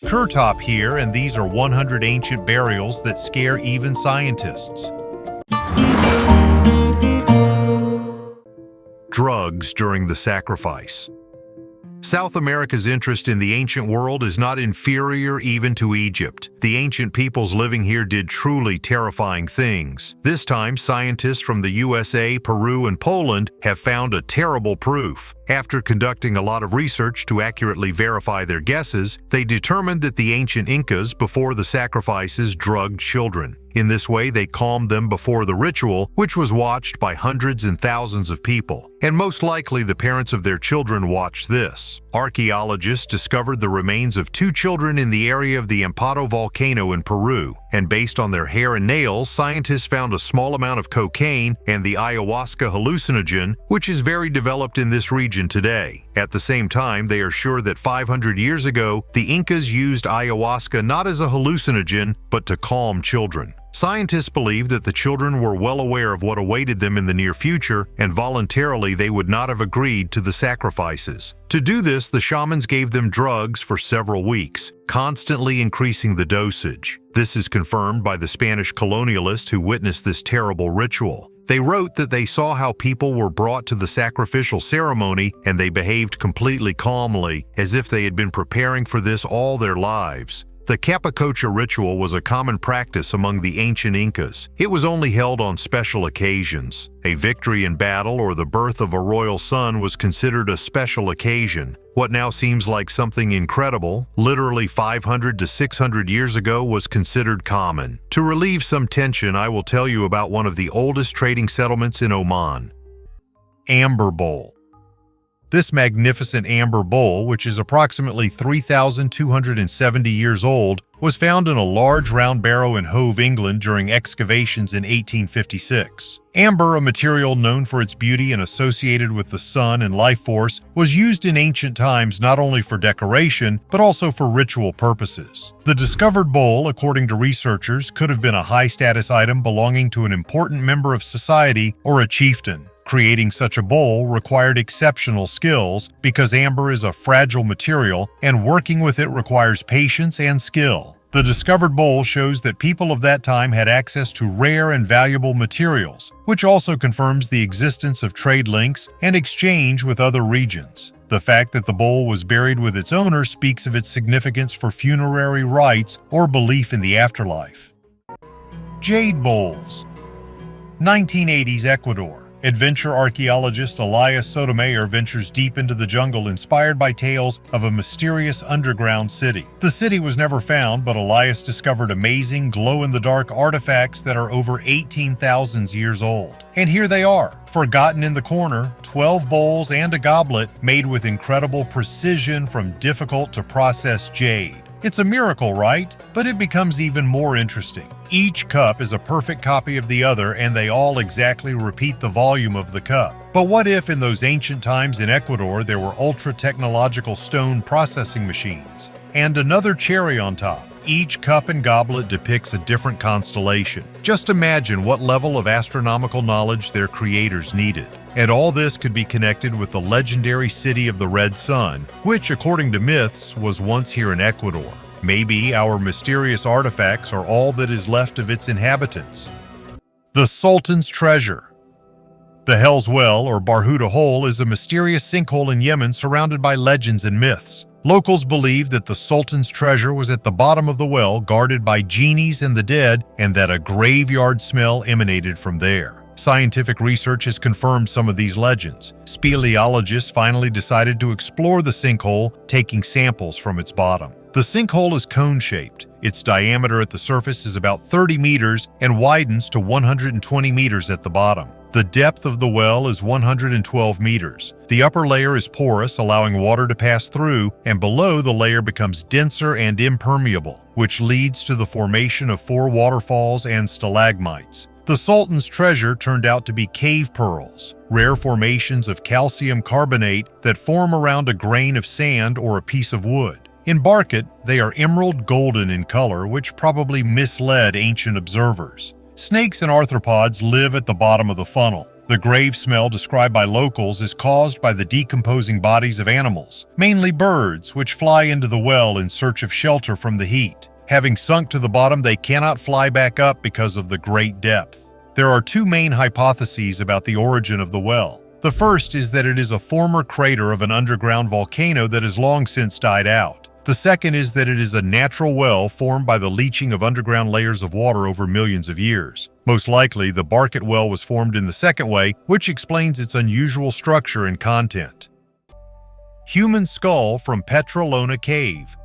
Kurtop here, and these are 100 ancient burials that scare even scientists. Drugs during the sacrifice. South America's interest in the ancient world is not inferior even to Egypt. The ancient peoples living here did truly terrifying things. This time, scientists from the USA, Peru, and Poland have found a terrible proof. After conducting a lot of research to accurately verify their guesses, they determined that the ancient Incas, before the sacrifices, drugged children. In this way, they calmed them before the ritual, which was watched by hundreds and thousands of people. And most likely, the parents of their children watched this. Archaeologists discovered the remains of 2 children in the area of the Amparo volcano in Peru, and based on their hair and nails, scientists found a small amount of cocaine and the ayahuasca hallucinogen, which is very developed in this region today. At the same time, they are sure that 500 years ago, the Incas used ayahuasca not as a hallucinogen, but to calm children. Scientists believe that the children were well aware of what awaited them in the near future, and voluntarily they would not have agreed to the sacrifices. To do this, the shamans gave them drugs for several weeks, constantly increasing the dosage. This is confirmed by the Spanish colonialists who witnessed this terrible ritual. They wrote that they saw how people were brought to the sacrificial ceremony and they behaved completely calmly, as if they had been preparing for this all their lives. The capacocha ritual was a common practice among the ancient Incas. It was only held on special occasions. A victory in battle or the birth of a royal son was considered a special occasion. What now seems like something incredible, literally 500 to 600 years ago, was considered common. To relieve some tension, I will tell you about one of the oldest trading settlements in Oman. Amber Bowl. This magnificent amber bowl, which is approximately 3,270 years old, was found in a large round barrow in Hove, England during excavations in 1856. Amber, a material known for its beauty and associated with the sun and life force, was used in ancient times not only for decoration, but also for ritual purposes. The discovered bowl, according to researchers, could have been a high-status item belonging to an important member of society or a chieftain. Creating such a bowl required exceptional skills because amber is a fragile material and working with it requires patience and skill. The discovered bowl shows that people of that time had access to rare and valuable materials, which also confirms the existence of trade links and exchange with other regions. The fact that the bowl was buried with its owner speaks of its significance for funerary rites or belief in the afterlife. Jade bowls. 1980s Ecuador. Adventure archaeologist Elias Sotomayor ventures deep into the jungle inspired by tales of a mysterious underground city. The city was never found, but Elias discovered amazing glow-in-the-dark artifacts that are over 18,000 years old. And here they are, forgotten in the corner, 12 bowls and a goblet made with incredible precision from difficult-to-process jade. It's a miracle, right? But it becomes even more interesting. Each cup is a perfect copy of the other, and they all exactly repeat the volume of the cup. But what if in those ancient times in Ecuador there were ultra-technological stone processing machines? And another cherry on top. Each cup and goblet depicts a different constellation. Just imagine what level of astronomical knowledge their creators needed. And all this could be connected with the legendary city of the Red Sun, which, according to myths, was once here in Ecuador. Maybe our mysterious artifacts are all that is left of its inhabitants. The Sultan's Treasure. The Hell's Well, or Barhuda Hole, is a mysterious sinkhole in Yemen surrounded by legends and myths. Locals believe that the Sultan's treasure was at the bottom of the well, guarded by genies and the dead, and that a graveyard smell emanated from there. Scientific research has confirmed some of these legends. Speleologists finally decided to explore the sinkhole, taking samples from its bottom. The sinkhole is cone-shaped. Its diameter at the surface is about 30 meters and widens to 120 meters at the bottom. The depth of the well is 112 meters. The upper layer is porous, allowing water to pass through, and below the layer becomes denser and impermeable, which leads to the formation of 4 waterfalls and stalagmites. The Sultan's treasure turned out to be cave pearls, rare formations of calcium carbonate that form around a grain of sand or a piece of wood. In Barkit, they are emerald golden in color, which probably misled ancient observers. Snakes and arthropods live at the bottom of the funnel. The grave smell described by locals is caused by the decomposing bodies of animals, mainly birds, which fly into the well in search of shelter from the heat. Having sunk to the bottom, they cannot fly back up because of the great depth. There are two main hypotheses about the origin of the well. The first is that it is a former crater of an underground volcano that has long since died out. The second is that it is a natural well formed by the leaching of underground layers of water over millions of years. Most likely, the Barket well was formed in the second way, which explains its unusual structure and content. Human skull from Petrolona Cave.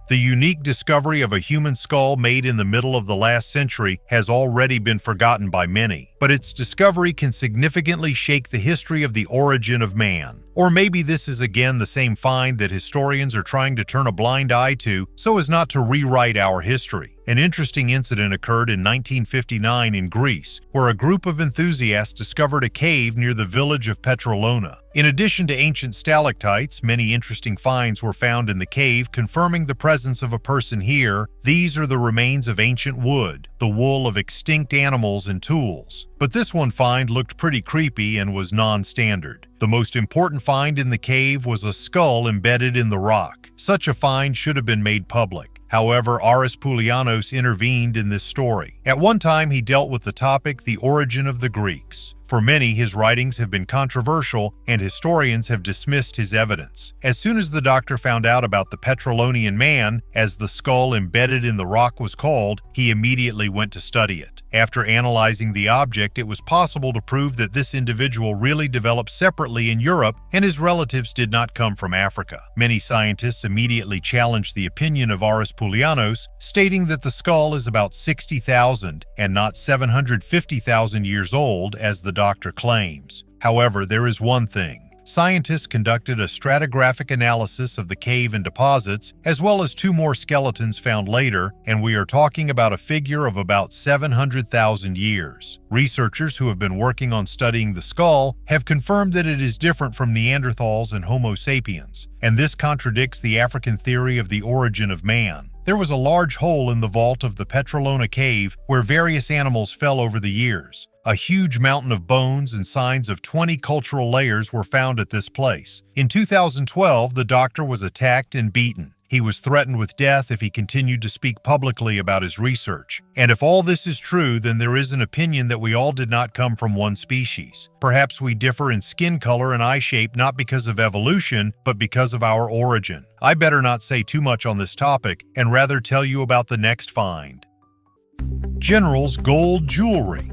The unique discovery of a human skull made in the middle of the last century has already been forgotten by many, but its discovery can significantly shake the history of the origin of man. Or maybe this is again the same find that historians are trying to turn a blind eye to so as not to rewrite our history. An interesting incident occurred in 1959 in Greece, where a group of enthusiasts discovered a cave near the village of Petrolona. In addition to ancient stalactites, many interesting finds were found in the cave, confirming the presence of a person here. These are the remains of ancient wood, the wool of extinct animals and tools. But this one find looked pretty creepy and was non-standard. The most important find in the cave was a skull embedded in the rock. Such a find should have been made public. However, Aris Poulianos intervened in this story. At one time, he dealt with the topic, the origin of the Greeks. For many, his writings have been controversial, and historians have dismissed his evidence. As soon as the doctor found out about the Petrolonian Man, as the skull embedded in the rock was called, he immediately went to study it. After analyzing the object, it was possible to prove that this individual really developed separately in Europe, and his relatives did not come from Africa. Many scientists immediately challenged the opinion of Aris Poulianos, stating that the skull is about 60,000 and not 750,000 years old, as the doctor claims. However, there is one thing. Scientists conducted a stratigraphic analysis of the cave and deposits, as well as two more skeletons found later, and we are talking about a figure of about 700,000 years. Researchers who have been working on studying the skull have confirmed that it is different from Neanderthals and Homo sapiens, and this contradicts the African theory of the origin of man. There was a large hole in the vault of the Petrolona cave where various animals fell over the years. A huge mountain of bones and signs of 20 cultural layers were found at this place. In 2012, the doctor was attacked and beaten. He was threatened with death if he continued to speak publicly about his research. And if all this is true, then there is an opinion that we all did not come from one species. Perhaps we differ in skin color and eye shape not because of evolution, but because of our origin. I better not say too much on this topic and rather tell you about the next find. General's gold jewelry.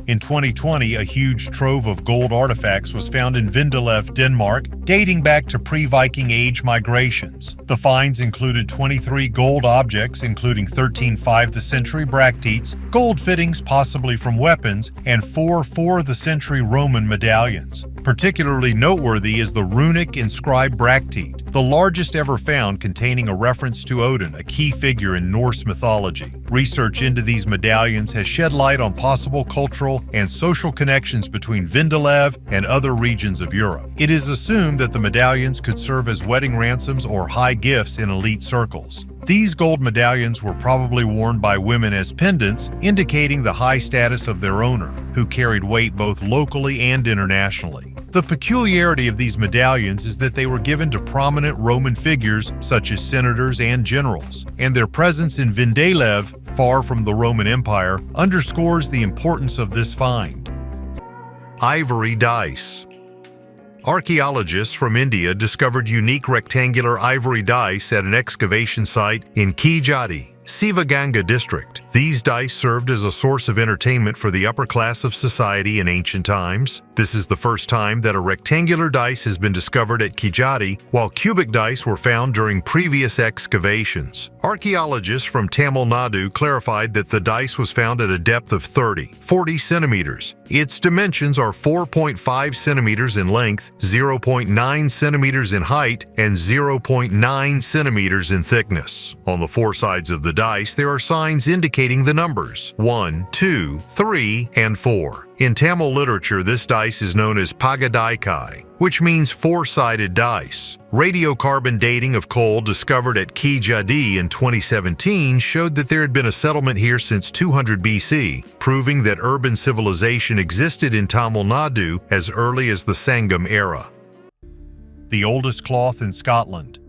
In 2020, a huge trove of gold artifacts was found in Vindelev, Denmark, dating back to pre-Viking Age migrations. The finds included 23 gold objects, including 13 5th-century bracteates, gold fittings possibly from weapons, and 4 4th-century Roman medallions. Particularly noteworthy is the runic inscribed bracteate, the largest ever found, containing a reference to Odin, a key figure in Norse mythology. Research into these medallions has shed light on possible cultural and social connections between Vindelev and other regions of Europe. It is assumed that the medallions could serve as wedding ransoms or high gifts in elite circles. These gold medallions were probably worn by women as pendants, indicating the high status of their owner, who carried weight both locally and internationally. The peculiarity of these medallions is that they were given to prominent Roman figures such as senators and generals, and their presence in Vindelev, far from the Roman Empire, underscores the importance of this find. Ivory dice. Archaeologists from India discovered unique rectangular ivory dice at an excavation site in Kejadi, Sivaganga district. These dice served as a source of entertainment for the upper class of society in ancient times. This is the first time that a rectangular dice has been discovered at Kejadi, while cubic dice were found during previous excavations. Archaeologists from Tamil Nadu clarified that the dice was found at a depth of 40 centimeters. Its dimensions are 4.5 centimeters in length, 0.9 centimeters in height, and 0.9 centimeters in thickness. On the four sides of the dice, there are signs indicating the numbers 1, 2, 3, and 4. In Tamil literature, this dice is known as Pagadaikai, which means four-sided dice. Radiocarbon dating of coal discovered at Ki Jadi in 2017 showed that there had been a settlement here since 200 BC, proving that urban civilization existed in Tamil Nadu as early as the Sangam era. The oldest cloth in Scotland.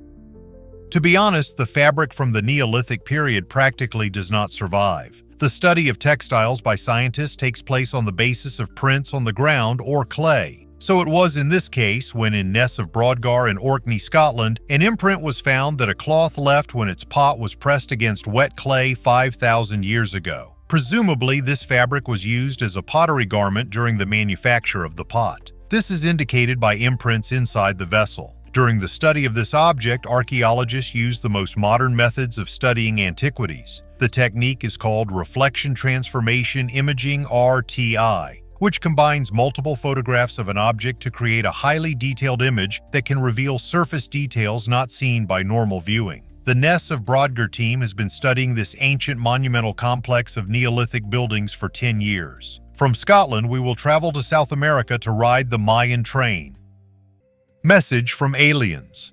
To be honest, the fabric from the Neolithic period practically does not survive. The study of textiles by scientists takes place on the basis of prints on the ground or clay. So it was in this case when in Ness of Brodgar in Orkney, Scotland, an imprint was found that a cloth left when its pot was pressed against wet clay 5,000 years ago. Presumably, this fabric was used as a pottery garment during the manufacture of the pot. This is indicated by imprints inside the vessel. During the study of this object, archaeologists use the most modern methods of studying antiquities. The technique is called reflection transformation imaging (RTI), which combines multiple photographs of an object to create a highly detailed image that can reveal surface details not seen by normal viewing. The Ness of Brodgar team has been studying this ancient monumental complex of Neolithic buildings for 10 years. From Scotland, we will travel to South America to ride the Mayan train. Message from aliens.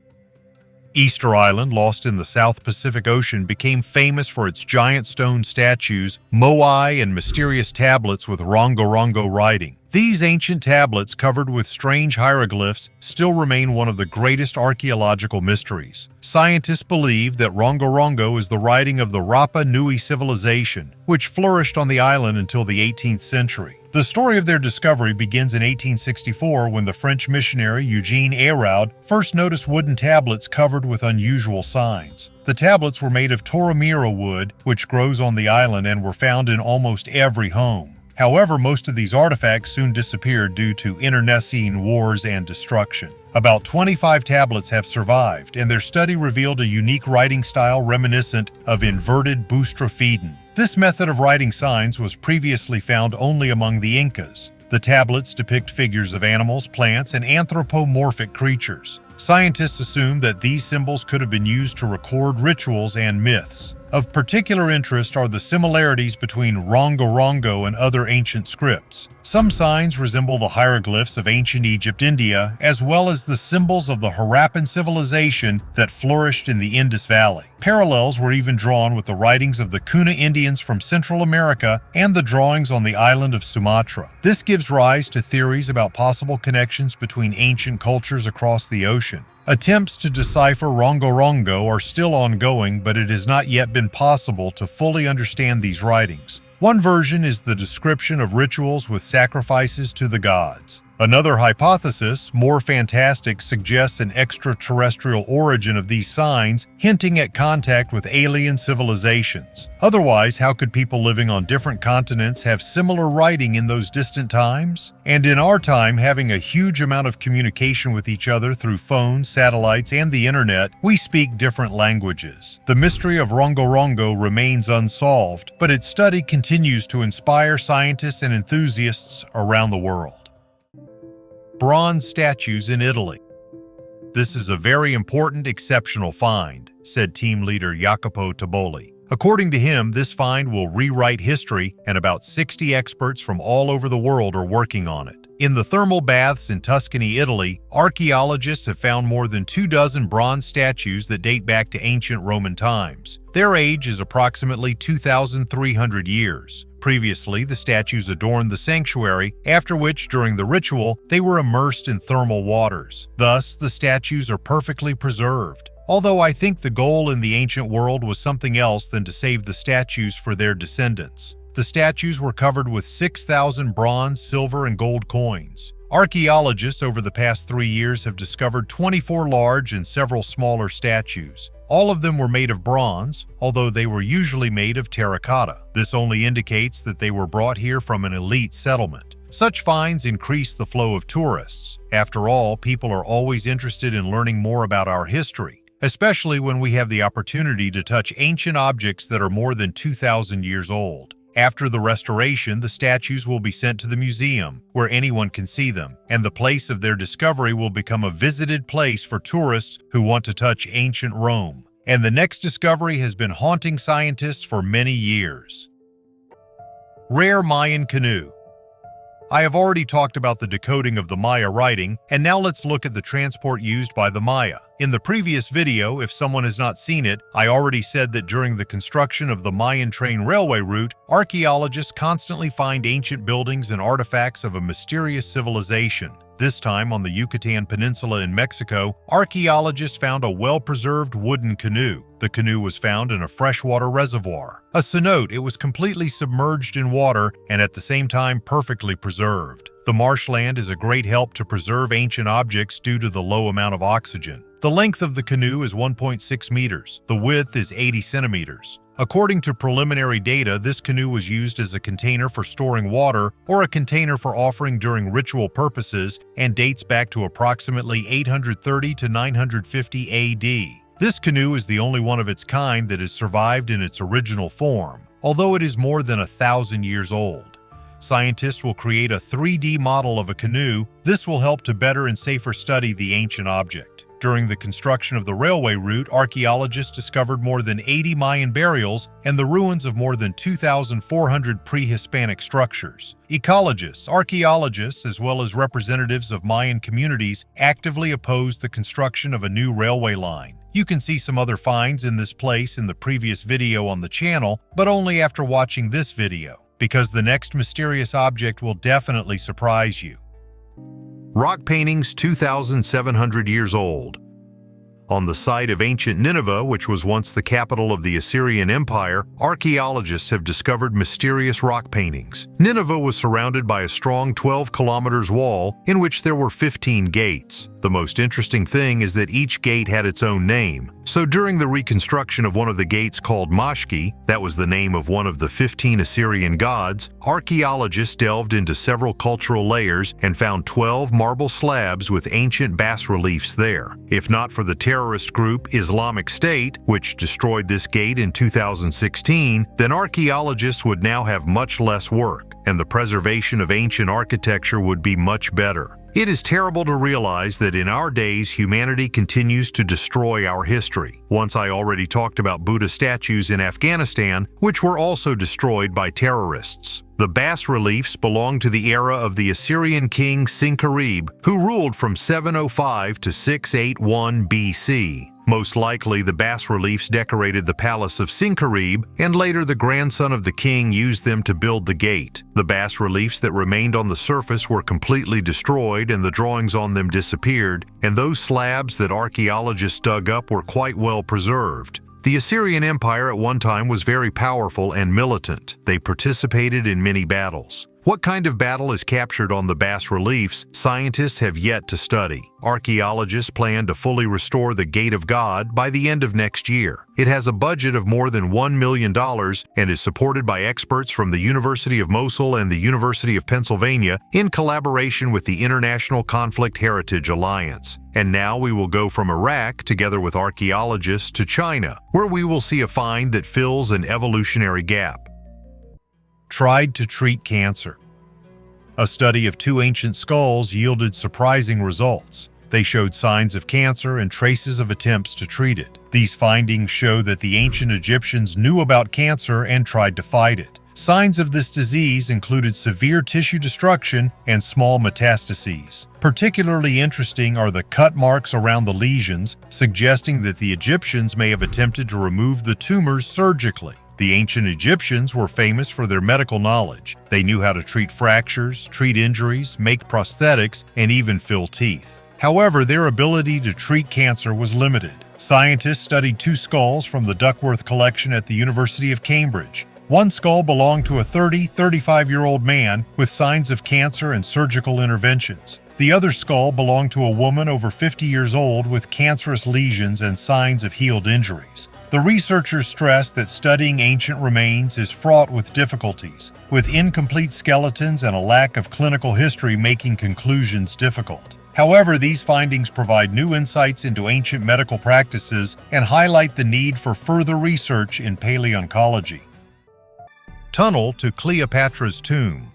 Easter Island, lost in the South Pacific Ocean, became famous for its giant stone statues, moai, and mysterious tablets with rongorongo writing. These ancient tablets, covered with strange hieroglyphs, still remain one of the greatest archaeological mysteries. Scientists believe that rongorongo is the writing of the Rapa Nui civilization, which flourished on the island until the 18th century. The story of their discovery begins in 1864 when the French missionary Eugene Araud first noticed wooden tablets covered with unusual signs. The tablets were made of Toromira wood, which grows on the island, and were found in almost every home. However, most of these artifacts soon disappeared due to internecine wars and destruction. About 25 tablets have survived, and their study revealed a unique writing style reminiscent of inverted boustrophedon. This method of writing signs was previously found only among the Incas. The tablets depict figures of animals, plants, and anthropomorphic creatures. Scientists assume that these symbols could have been used to record rituals and myths. Of particular interest are the similarities between rongorongo and other ancient scripts. Some signs resemble the hieroglyphs of ancient Egypt, India, as well as the symbols of the Harappan civilization that flourished in the Indus Valley. Parallels were even drawn with the writings of the Kuna Indians from Central America and the drawings on the island of Sumatra. This gives rise to theories about possible connections between ancient cultures across the ocean. Attempts to decipher rongorongo are still ongoing, but it has not yet been possible to fully understand these writings. One version is the description of rituals with sacrifices to the gods. Another hypothesis, more fantastic, suggests an extraterrestrial origin of these signs, hinting at contact with alien civilizations. Otherwise, how could people living on different continents have similar writing in those distant times? And in our time, having a huge amount of communication with each other through phones, satellites, and the internet, we speak different languages. The mystery of rongorongo remains unsolved, but its study continues to inspire scientists and enthusiasts around the world. Bronze statues in Italy. This is a very important, exceptional find, said team leader Jacopo Taboli. According to him, this find will rewrite history, and about 60 experts from all over the world are working on it. In the thermal baths in Tuscany, Italy, archaeologists have found more than 24 bronze statues that date back to ancient Roman times. Their age is approximately 2,300 years. Previously, the statues adorned the sanctuary, after which, during the ritual, they were immersed in thermal waters. Thus, the statues are perfectly preserved. Although I think the goal in the ancient world was something else than to save the statues for their descendants. The statues were covered with 6,000 bronze, silver, and gold coins. Archaeologists over the past 3 years have discovered 24 large and several smaller statues. All of them were made of bronze, although they were usually made of terracotta. This only indicates that they were brought here from an elite settlement. Such finds increase the flow of tourists. After all, people are always interested in learning more about our history, especially when we have the opportunity to touch ancient objects that are more than 2,000 years old. After the restoration, the statues will be sent to the museum, where anyone can see them, and the place of their discovery will become a visited place for tourists who want to touch ancient Rome. and the next discovery has been haunting scientists for many years. Rare Mayan canoe. I have already talked about the decoding of the Maya writing, and now let's look at the transport used by the Maya. In the previous video, if someone has not seen it, I already said that during the construction of the Mayan train railway route, archaeologists constantly find ancient buildings and artifacts of a mysterious civilization. This time, on the Yucatan Peninsula in Mexico, archaeologists found a well-preserved wooden canoe. The canoe was found in a freshwater reservoir. A cenote, it was completely submerged in water and at the same time perfectly preserved. The marshland is a great help to preserve ancient objects due to the low amount of oxygen. The length of the canoe is 1.6 meters. The width is 80 centimeters. According to preliminary data, this canoe was used as a container for storing water or a container for offering during ritual purposes and dates back to approximately 830 to 950 AD. This canoe is the only one of its kind that has survived in its original form, although it is more than 1,000 years old. Scientists will create a 3D model of a canoe. This will help to better and safer study the ancient object. During the construction of the railway route, archaeologists discovered more than 80 Mayan burials and the ruins of more than 2,400 pre-Hispanic structures. Ecologists, archaeologists, as well as representatives of Mayan communities actively opposed the construction of a new railway line. You can see some other finds in this place in the previous video on the channel, but only after watching this video, because the next mysterious object will definitely surprise you. Rock paintings 2,700 years old. On the site of ancient Nineveh, which was once the capital of the Assyrian Empire, archaeologists have discovered mysterious rock paintings. Nineveh was surrounded by a strong 12 kilometers wall in which there were 15 gates. The most interesting thing is that each gate had its own name. So during the reconstruction of one of the gates called Mashki, that was the name of one of the 15 Assyrian gods, archaeologists delved into several cultural layers and found 12 marble slabs with ancient bas-reliefs there. If not for the terrorist group Islamic State, which destroyed this gate in 2016, then archaeologists would now have much less work, and the preservation of ancient architecture would be much better. It is terrible to realize that in our days, humanity continues to destroy our history. Once I already talked about Buddha statues in Afghanistan, which were also destroyed by terrorists. The bas-reliefs belong to the era of the Assyrian king Sinkhole, who ruled from 705 to 681 BC. Most likely, the bas-reliefs decorated the palace of Sinkhole, and later the grandson of the king used them to build the gate. The bas-reliefs that remained on the surface were completely destroyed and the drawings on them disappeared, and those slabs that archaeologists dug up were quite well preserved. The Assyrian Empire at one time was very powerful and militant. They participated in many battles. What kind of battle is captured on the bas-reliefs, scientists have yet to study. Archaeologists plan to fully restore the Gate of God by the end of next year. It has a budget of more than $1 million and is supported by experts from the University of Mosul and the University of Pennsylvania in collaboration with the International Conflict Heritage Alliance. And now we will go from Iraq, together with archaeologists, to China, where we will see a find that fills an evolutionary gap. Tried to treat cancer. A study of 2 ancient skulls yielded surprising results. They showed signs of cancer and traces of attempts to treat it. These findings show that the ancient Egyptians knew about cancer and tried to fight it. Signs of this disease included severe tissue destruction and small metastases. Particularly interesting are the cut marks around the lesions, suggesting that the Egyptians may have attempted to remove the tumors surgically. The ancient Egyptians were famous for their medical knowledge. They knew how to treat fractures, treat injuries, make prosthetics, and even fill teeth. However, their ability to treat cancer was limited. Scientists studied 2 skulls from the Duckworth collection at the University of Cambridge. One skull belonged to a 35-year-old man with signs of cancer and surgical interventions. The other skull belonged to a woman over 50 years old with cancerous lesions and signs of healed injuries. The researchers stress that studying ancient remains is fraught with difficulties, with incomplete skeletons and a lack of clinical history making conclusions difficult. However, these findings provide new insights into ancient medical practices and highlight the need for further research in paleontology. Tunnel to Cleopatra's tomb.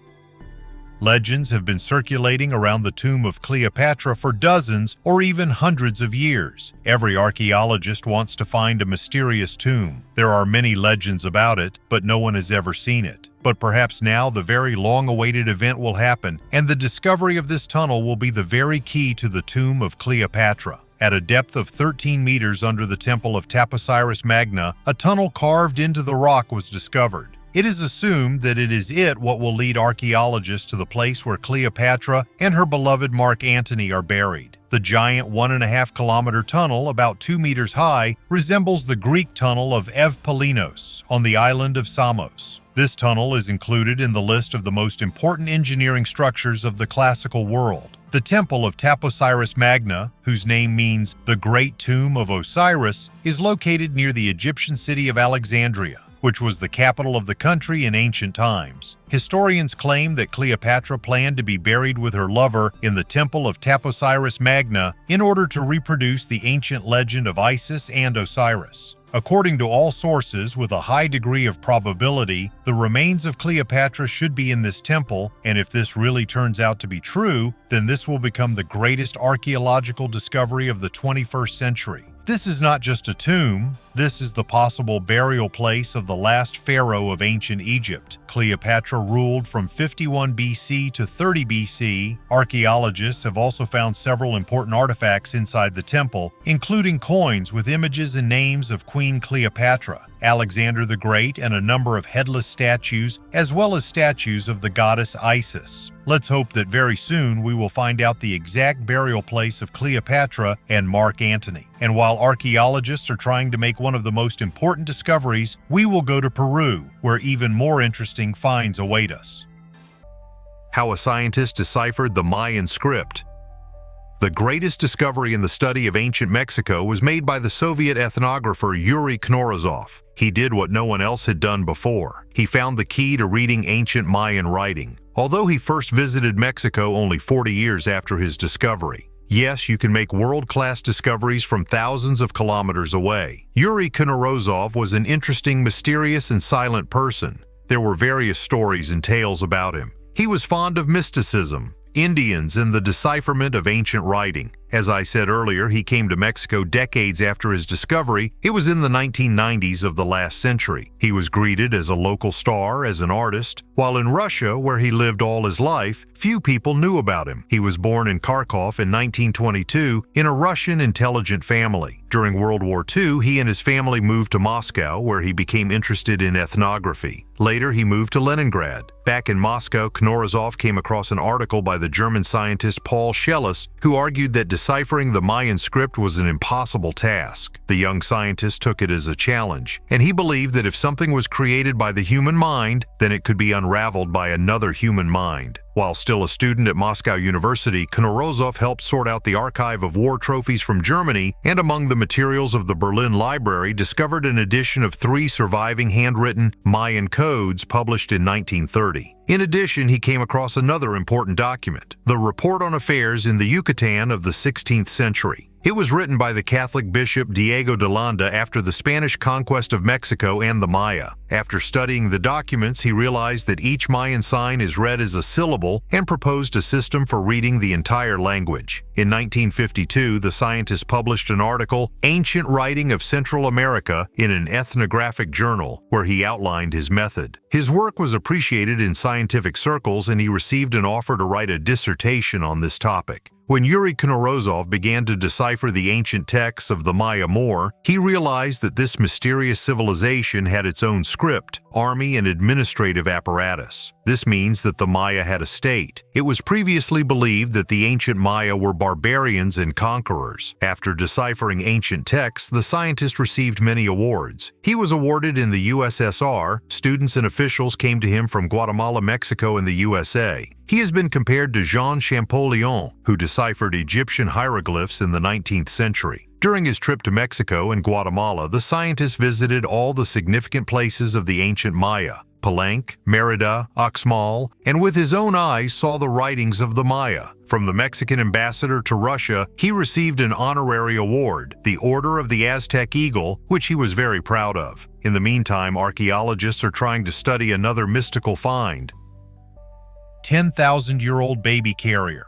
Legends have been circulating around the tomb of Cleopatra for dozens or even hundreds of years. Every archaeologist wants to find a mysterious tomb. There are many legends about it, but no one has ever seen it. But perhaps now the very long-awaited event will happen, and the discovery of this tunnel will be the very key to the tomb of Cleopatra. At a depth of 13 meters under the temple of Taposiris Magna, a tunnel carved into the rock was discovered. It is assumed that it is what will lead archaeologists to the place where Cleopatra and her beloved Mark Antony are buried. The giant 1.5-kilometer tunnel, about 2 meters high, resembles the Greek tunnel of Evpalinos on the island of Samos. This tunnel is included in the list of the most important engineering structures of the classical world. The Temple of Taposiris Magna, whose name means the Great Tomb of Osiris, is located near the Egyptian city of Alexandria, which was the capital of the country in ancient times. Historians claim that Cleopatra planned to be buried with her lover in the Temple of Taposiris Magna in order to reproduce the ancient legend of Isis and Osiris. According to all sources with a high degree of probability, the remains of Cleopatra should be in this temple, and if this really turns out to be true, then this will become the greatest archaeological discovery of the 21st century. This is not just a tomb, this is the possible burial place of the last pharaoh of ancient Egypt. Cleopatra ruled from 51 BC to 30 BC. Archaeologists have also found several important artifacts inside the temple, including coins with images and names of Queen Cleopatra, Alexander the Great, and a number of headless statues, as well as statues of the goddess Isis. Let's hope that very soon we will find out the exact burial place of Cleopatra and Mark Antony. And while archaeologists are trying to make one of the most important discoveries, we will go to Peru, where even more interesting finds await us. How a scientist deciphered the Mayan script. The greatest discovery in the study of ancient Mexico was made by the Soviet ethnographer Yuri Knorozov. He did what no one else had done before. He found the key to reading ancient Mayan writing. Although he first visited Mexico only 40 years after his discovery. Yes, you can make world-class discoveries from thousands of kilometers away. Yuri Knorozov was an interesting, mysterious, and silent person. There were various stories and tales about him. He was fond of mysticism, Indians, and the decipherment of ancient writing. As I said earlier, he came to Mexico decades after his discovery. It was in the 1990s of the last century. He was greeted as a local star, as an artist, while in Russia, where he lived all his life, few people knew about him. He was born in Kharkov in 1922 in a Russian intelligent family. During World War II, he and his family moved to Moscow, where he became interested in ethnography. Later, he moved to Leningrad. Back in Moscow, Knorozov came across an article by the German scientist Paul Schelous, who argued that deciphering the Mayan script was an impossible task. The young scientist took it as a challenge, and he believed that if something was created by the human mind, then it could be unraveled by another human mind. While still a student at Moscow University, Knorozov helped sort out the archive of war trophies from Germany, and among the materials of the Berlin Library discovered an edition of 3 surviving handwritten Mayan codes published in 1930. In addition, he came across another important document, the Report on Affairs in the Yucatan of the 16th century. It was written by the Catholic bishop Diego de Landa after the Spanish conquest of Mexico and the Maya. After studying the documents, he realized that each Mayan sign is read as a syllable and proposed a system for reading the entire language. In 1952, the scientist published an article, Ancient Writing of Central America, in an ethnographic journal, where he outlined his method. His work was appreciated in scientific circles, and he received an offer to write a dissertation on this topic. When Yuri Knorozov began to decipher the ancient texts of the Maya more, he realized that this mysterious civilization had its own script, army, and administrative apparatus. This means that the Maya had a state. It was previously believed that the ancient Maya were barbarians and conquerors. After deciphering ancient texts, the scientist received many awards. He was awarded in the USSR. Students and officials came to him from Guatemala, Mexico, and the USA. He has been compared to Jean Champollion, who deciphered Egyptian hieroglyphs in the 19th century. During his trip to Mexico and Guatemala, the scientist visited all the significant places of the ancient Maya, Palenque, Merida, Uxmal, and with his own eyes saw the writings of the Maya. From the Mexican ambassador to Russia, he received an honorary award, the Order of the Aztec Eagle, which he was very proud of. In the meantime, archaeologists are trying to study another mystical find. 10,000-year-old baby carrier.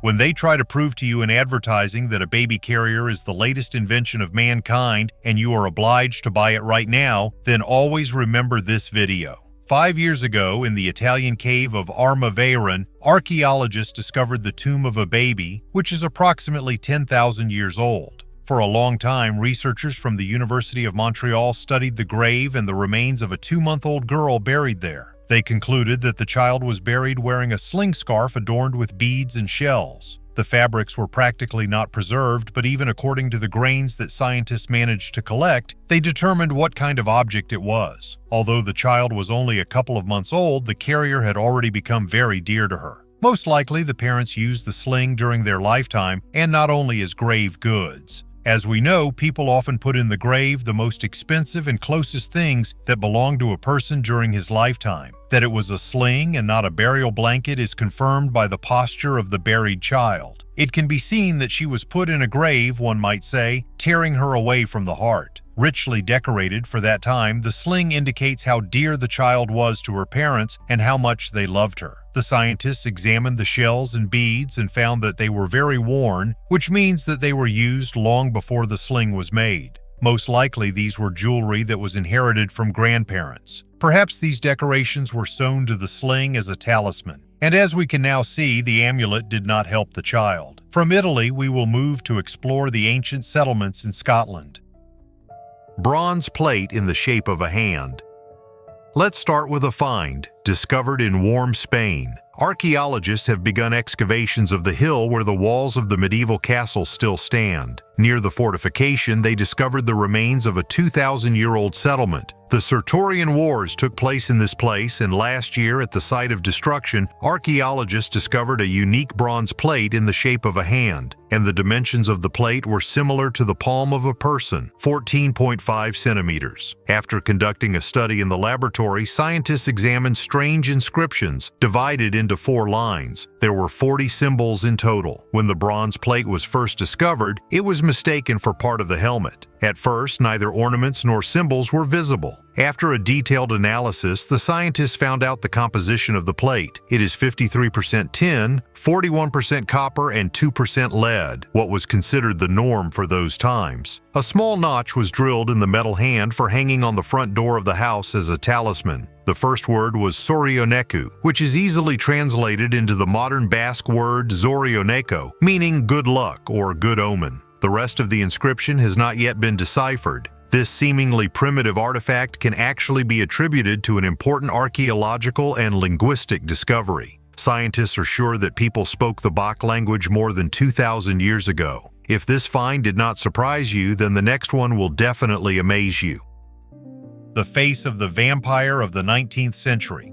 When they try to prove to you in advertising that a baby carrier is the latest invention of mankind and you are obliged to buy it right now, then always remember this video. 5 years ago, in the Italian cave of Armaveron, archaeologists discovered the tomb of a baby, which is approximately 10,000 years old. For a long time, researchers from the University of Montreal studied the grave and the remains of a 2-month-old girl buried there. They concluded that the child was buried wearing a sling scarf adorned with beads and shells. The fabrics were practically not preserved, but even according to the grains that scientists managed to collect, they determined what kind of object it was. Although the child was only a couple of months old, the carrier had already become very dear to her. Most likely, the parents used the sling during their lifetime, and not only as grave goods. As we know, people often put in the grave the most expensive and closest things that belonged to a person during his lifetime. That it was a sling and not a burial blanket is confirmed by the posture of the buried child. It can be seen that she was put in a grave, one might say, tearing her away from the heart. Richly decorated for that time, the sling indicates how dear the child was to her parents and how much they loved her. The scientists examined the shells and beads and found that they were very worn, which means that they were used long before the sling was made. Most likely, these were jewelry that was inherited from grandparents. Perhaps these decorations were sewn to the sling as a talisman. And as we can now see, the amulet did not help the child. From Italy, we will move to explore the ancient settlements in Scotland. Bronze plate in the shape of a hand. Let's start with a find, discovered in warm Spain. Archaeologists have begun excavations of the hill where the walls of the medieval castle still stand. Near the fortification, they discovered the remains of a 2,000-year-old settlement. The Sertorian Wars took place in this place, and last year, at the site of destruction, archaeologists discovered a unique bronze plate in the shape of a hand, and the dimensions of the plate were similar to the palm of a person, 14.5 centimeters. After conducting a study in the laboratory, scientists examined strange inscriptions divided into 4 lines. There were 40 symbols in total. When the bronze plate was first discovered, it was mistaken for part of the helmet. At first, neither ornaments nor symbols were visible. After a detailed analysis, the scientists found out the composition of the plate. It is 53% tin, 41% copper, and 2% lead, what was considered the norm for those times. A small notch was drilled in the metal hand for hanging on the front door of the house as a talisman. The first word was Sorioneku, which is easily translated into the modern Basque word Zorioneko, meaning good luck or good omen. The rest of the inscription has not yet been deciphered. This seemingly primitive artifact can actually be attributed to an important archaeological and linguistic discovery. Scientists are sure that people spoke the Bak language more than 2,000 years ago. If this find did not surprise you, then the next one will definitely amaze you. The face of the vampire of the 19th century.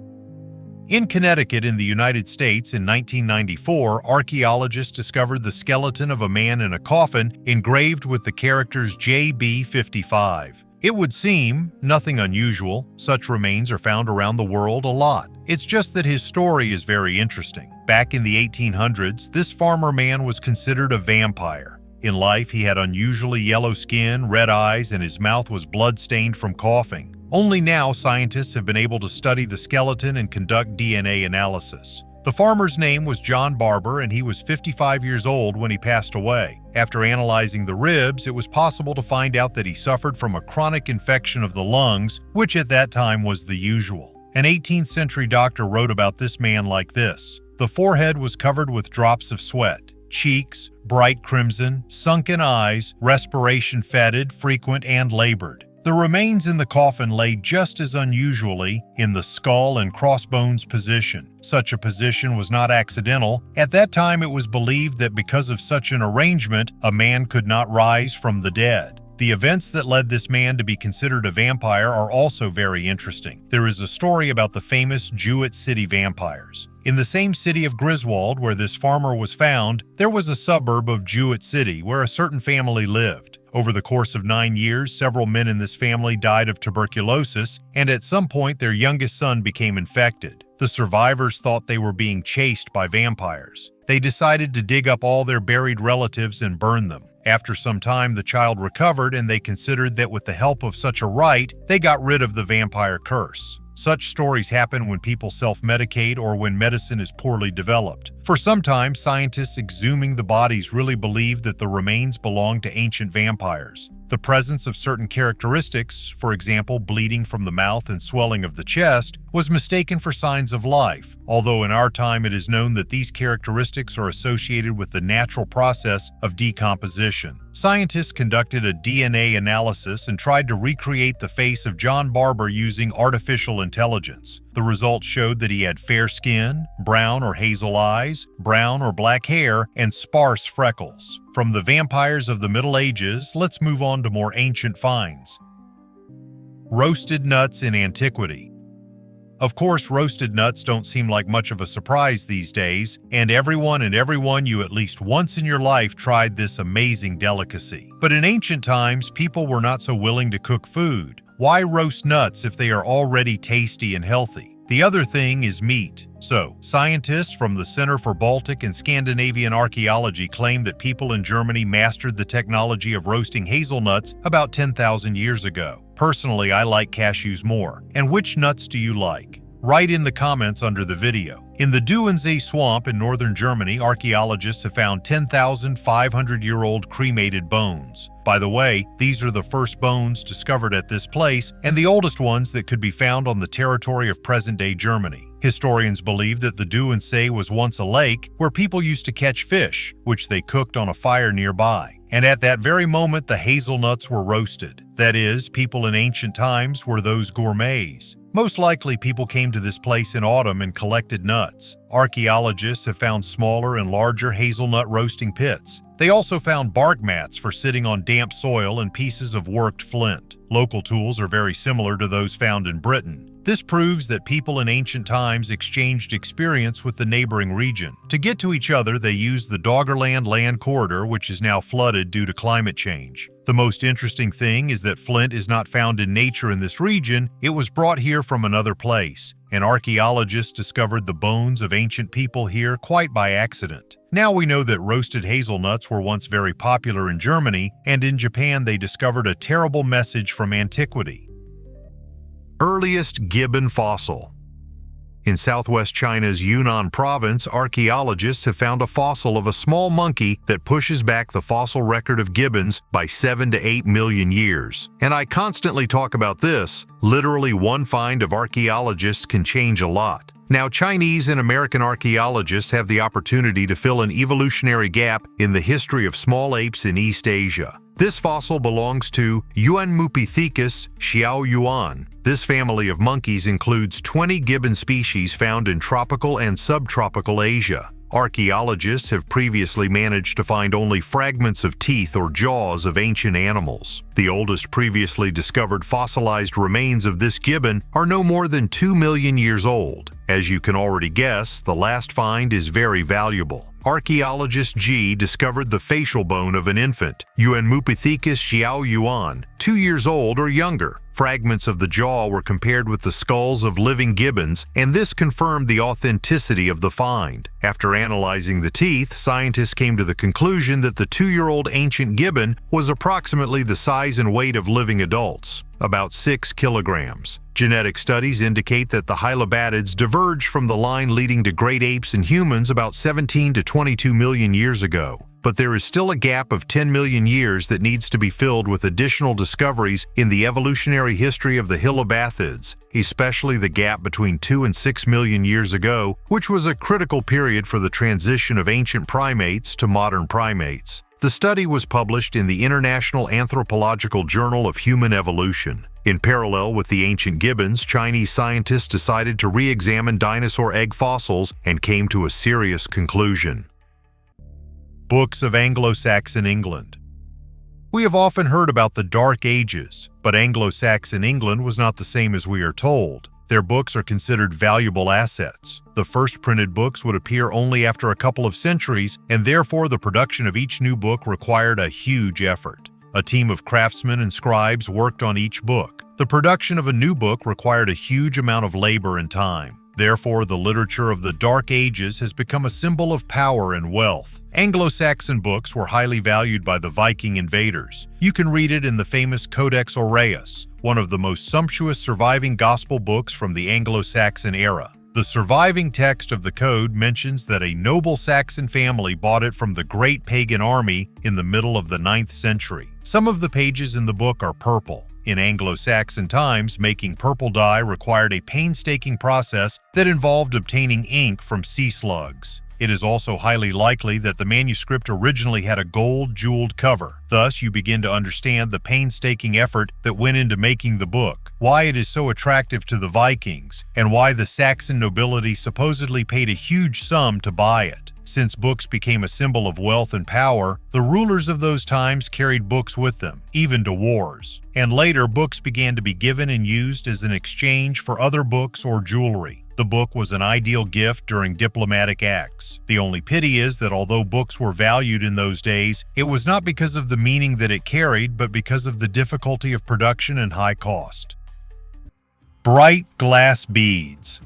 In Connecticut in the United States in 1994, archaeologists discovered the skeleton of a man in a coffin engraved with the characters JB55. It would seem nothing unusual. Such remains are found around the world a lot. It's just that his story is very interesting. Back in the 1800s, this farmer man was considered a vampire. In life, he had unusually yellow skin, red eyes, and his mouth was blood-stained from coughing. Only now, scientists have been able to study the skeleton and conduct DNA analysis. The farmer's name was John Barber, and he was 55 years old when he passed away. After analyzing the ribs, it was possible to find out that he suffered from a chronic infection of the lungs, which at that time was the usual. An 18th century doctor wrote about this man like this: "The forehead was covered with drops of sweat, cheeks bright crimson, sunken eyes, respiration fetid, frequent, and labored. The remains in the coffin lay just as unusually in the skull and crossbones position. Such a position was not accidental. At that time, it was believed that because of such an arrangement, a man could not rise from the dead." The events that led this man to be considered a vampire are also very interesting. There is a story about the famous Jewett City vampires. In the same city of Griswold where this farmer was found, there was a suburb of Jewett City where a certain family lived. Over the course of 9 years, several men in this family died of tuberculosis, and at some point their youngest son became infected. The survivors thought they were being chased by vampires. They decided to dig up all their buried relatives and burn them. After some time, the child recovered, and they considered that with the help of such a rite, they got rid of the vampire curse. Such stories happen when people self-medicate or when medicine is poorly developed. For some time, scientists exhuming the bodies really believed that the remains belonged to ancient vampires. The presence of certain characteristics, for example, bleeding from the mouth and swelling of the chest, was mistaken for signs of life, although in our time it is known that these characteristics are associated with the natural process of decomposition. Scientists conducted a DNA analysis and tried to recreate the face of John Barber using artificial intelligence. The results showed that he had fair skin, brown or hazel eyes, brown or black hair, and sparse freckles. From the vampires of the Middle Ages, let's move on to more ancient finds. Roasted nuts in antiquity. Of course, roasted nuts don't seem like much of a surprise these days, and everyone you at least once in your life tried this amazing delicacy. But in ancient times, people were not so willing to cook food. Why roast nuts if they are already tasty and healthy? The other thing is meat. So, scientists from the Center for Baltic and Scandinavian Archaeology claim that people in Germany mastered the technology of roasting hazelnuts about 10,000 years ago. Personally, I like cashews more. And which nuts do you like? Write in the comments under the video. In the Duensee swamp in northern Germany, archaeologists have found 10,500-year-old cremated bones. By the way, these are the first bones discovered at this place and the oldest ones that could be found on the territory of present-day Germany. Historians believe that the Duensee was once a lake where people used to catch fish, which they cooked on a fire nearby. And at that very moment, the hazelnuts were roasted. That is, people in ancient times were those gourmets. Most likely, people came to this place in autumn and collected nuts. Archaeologists have found smaller and larger hazelnut roasting pits. They also found bark mats for sitting on damp soil and pieces of worked flint. Local tools are very similar to those found in Britain. This proves that people in ancient times exchanged experience with the neighboring region. To get to each other, they used the Doggerland land corridor, which is now flooded due to climate change. The most interesting thing is that flint is not found in nature in this region, it was brought here from another place. And archaeologists discovered the bones of ancient people here quite by accident. Now we know that roasted hazelnuts were once very popular in Germany, and in Japan they discovered a terrible message from antiquity. Earliest gibbon fossil. In southwest China's Yunnan province, archaeologists have found a fossil of a small monkey that pushes back the fossil record of gibbons by 7 to 8 million years. And I constantly talk about this. Literally, one find of archaeologists can change a lot. Now, Chinese and American archaeologists have the opportunity to fill an evolutionary gap in the history of small apes in East Asia. This fossil belongs to Yuanmupithecus xiaoyuan. This family of monkeys includes 20 gibbon species found in tropical and subtropical Asia. Archaeologists have previously managed to find only fragments of teeth or jaws of ancient animals. The oldest previously discovered fossilized remains of this gibbon are no more than 2 million years old. As you can already guess, the last find is very valuable. Archaeologist Jade discovered the facial bone of an infant, Yuanmupithecus xiaoyuan, 2 years old or younger. Fragments of the jaw were compared with the skulls of living gibbons, and this confirmed the authenticity of the find. After analyzing the teeth, scientists came to the conclusion that the 2-year-old ancient gibbon was approximately the size and weight of living adults, about 6 kilograms. Genetic studies indicate that the hylobatids diverged from the line leading to great apes and humans about 17 to 22 million years ago. But there is still a gap of 10 million years that needs to be filled with additional discoveries in the evolutionary history of the hylobathids, especially the gap between 2 and 6 million years ago, which was a critical period for the transition of ancient primates to modern primates. The study was published in the International Anthropological Journal of Human Evolution. In parallel with the ancient gibbons, Chinese scientists decided to re-examine dinosaur egg fossils and came to a serious conclusion. Books of Anglo-Saxon England. We have often heard about the Dark Ages, but Anglo-Saxon England was not the same as we are told. Their books are considered valuable assets. The first printed books would appear only after a couple of centuries, and therefore the production of each new book required a huge effort. A team of craftsmen and scribes worked on each book. The production of a new book required a huge amount of labor and time. Therefore, the literature of the Dark Ages has become a symbol of power and wealth. Anglo-Saxon books were highly valued by the Viking invaders. You can read it in the famous Codex Aureus, one of the most sumptuous surviving gospel books from the Anglo-Saxon era. The surviving text of the code mentions that a noble Saxon family bought it from the great pagan army in the middle of the 9th century. Some of the pages in the book are purple. In Anglo-Saxon times, making purple dye required a painstaking process that involved obtaining ink from sea slugs. It is also highly likely that the manuscript originally had a gold jeweled cover. Thus, you begin to understand the painstaking effort that went into making the book, why it is so attractive to the Vikings, and why the Saxon nobility supposedly paid a huge sum to buy it. Since books became a symbol of wealth and power, the rulers of those times carried books with them, even to wars. And later, books began to be given and used as an exchange for other books or jewelry. The book was an ideal gift during diplomatic acts. The only pity is that although books were valued in those days, it was not because of the meaning that it carried, but because of the difficulty of production and high cost. Bright glass beads.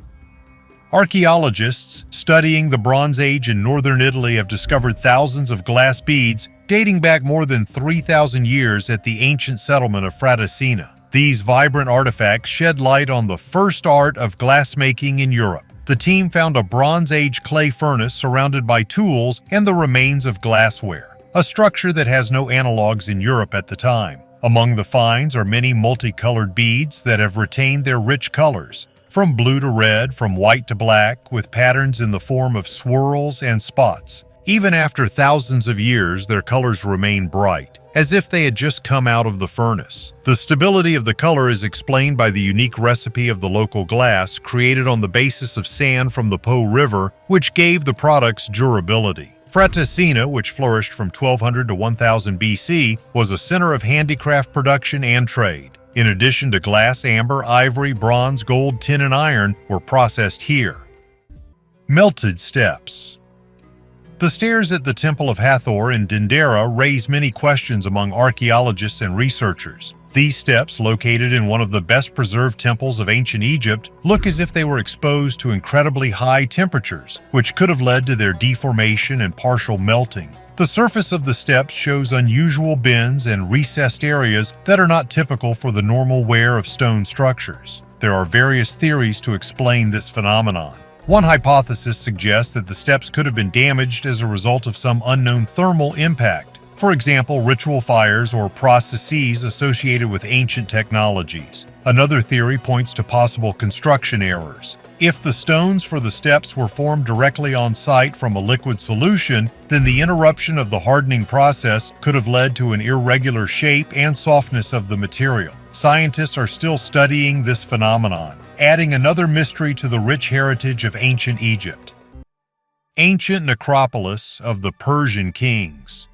Archaeologists studying the Bronze Age in northern Italy have discovered thousands of glass beads dating back more than 3,000 years at the ancient settlement of Fratesina. These vibrant artifacts shed light on the first art of glassmaking in Europe. The team found a Bronze Age clay furnace surrounded by tools and the remains of glassware, a structure that has no analogs in Europe at the time. Among the finds are many multicolored beads that have retained their rich colors, from blue to red, from white to black, with patterns in the form of swirls and spots. Even after thousands of years, their colors remain bright, as if they had just come out of the furnace. The stability of the color is explained by the unique recipe of the local glass created on the basis of sand from the Po River, which gave the products durability. Fratesina, which flourished from 1200 to 1000 BC, was a center of handicraft production and trade. In addition to glass, amber, ivory, bronze, gold, tin, and iron were processed here. Melted steps. The stairs at the Temple of Hathor in Dendera raise many questions among archaeologists and researchers. These steps, located in one of the best-preserved temples of ancient Egypt, look as if they were exposed to incredibly high temperatures, which could have led to their deformation and partial melting. The surface of the steps shows unusual bends and recessed areas that are not typical for the normal wear of stone structures. There are various theories to explain this phenomenon. One hypothesis suggests that the steps could have been damaged as a result of some unknown thermal impact, for example, ritual fires or processes associated with ancient technologies. Another theory points to possible construction errors. If the stones for the steps were formed directly on site from a liquid solution, then the interruption of the hardening process could have led to an irregular shape and softness of the material. Scientists are still studying this phenomenon, adding another mystery to the rich heritage of ancient Egypt. Ancient Necropolis of the Persian Kings.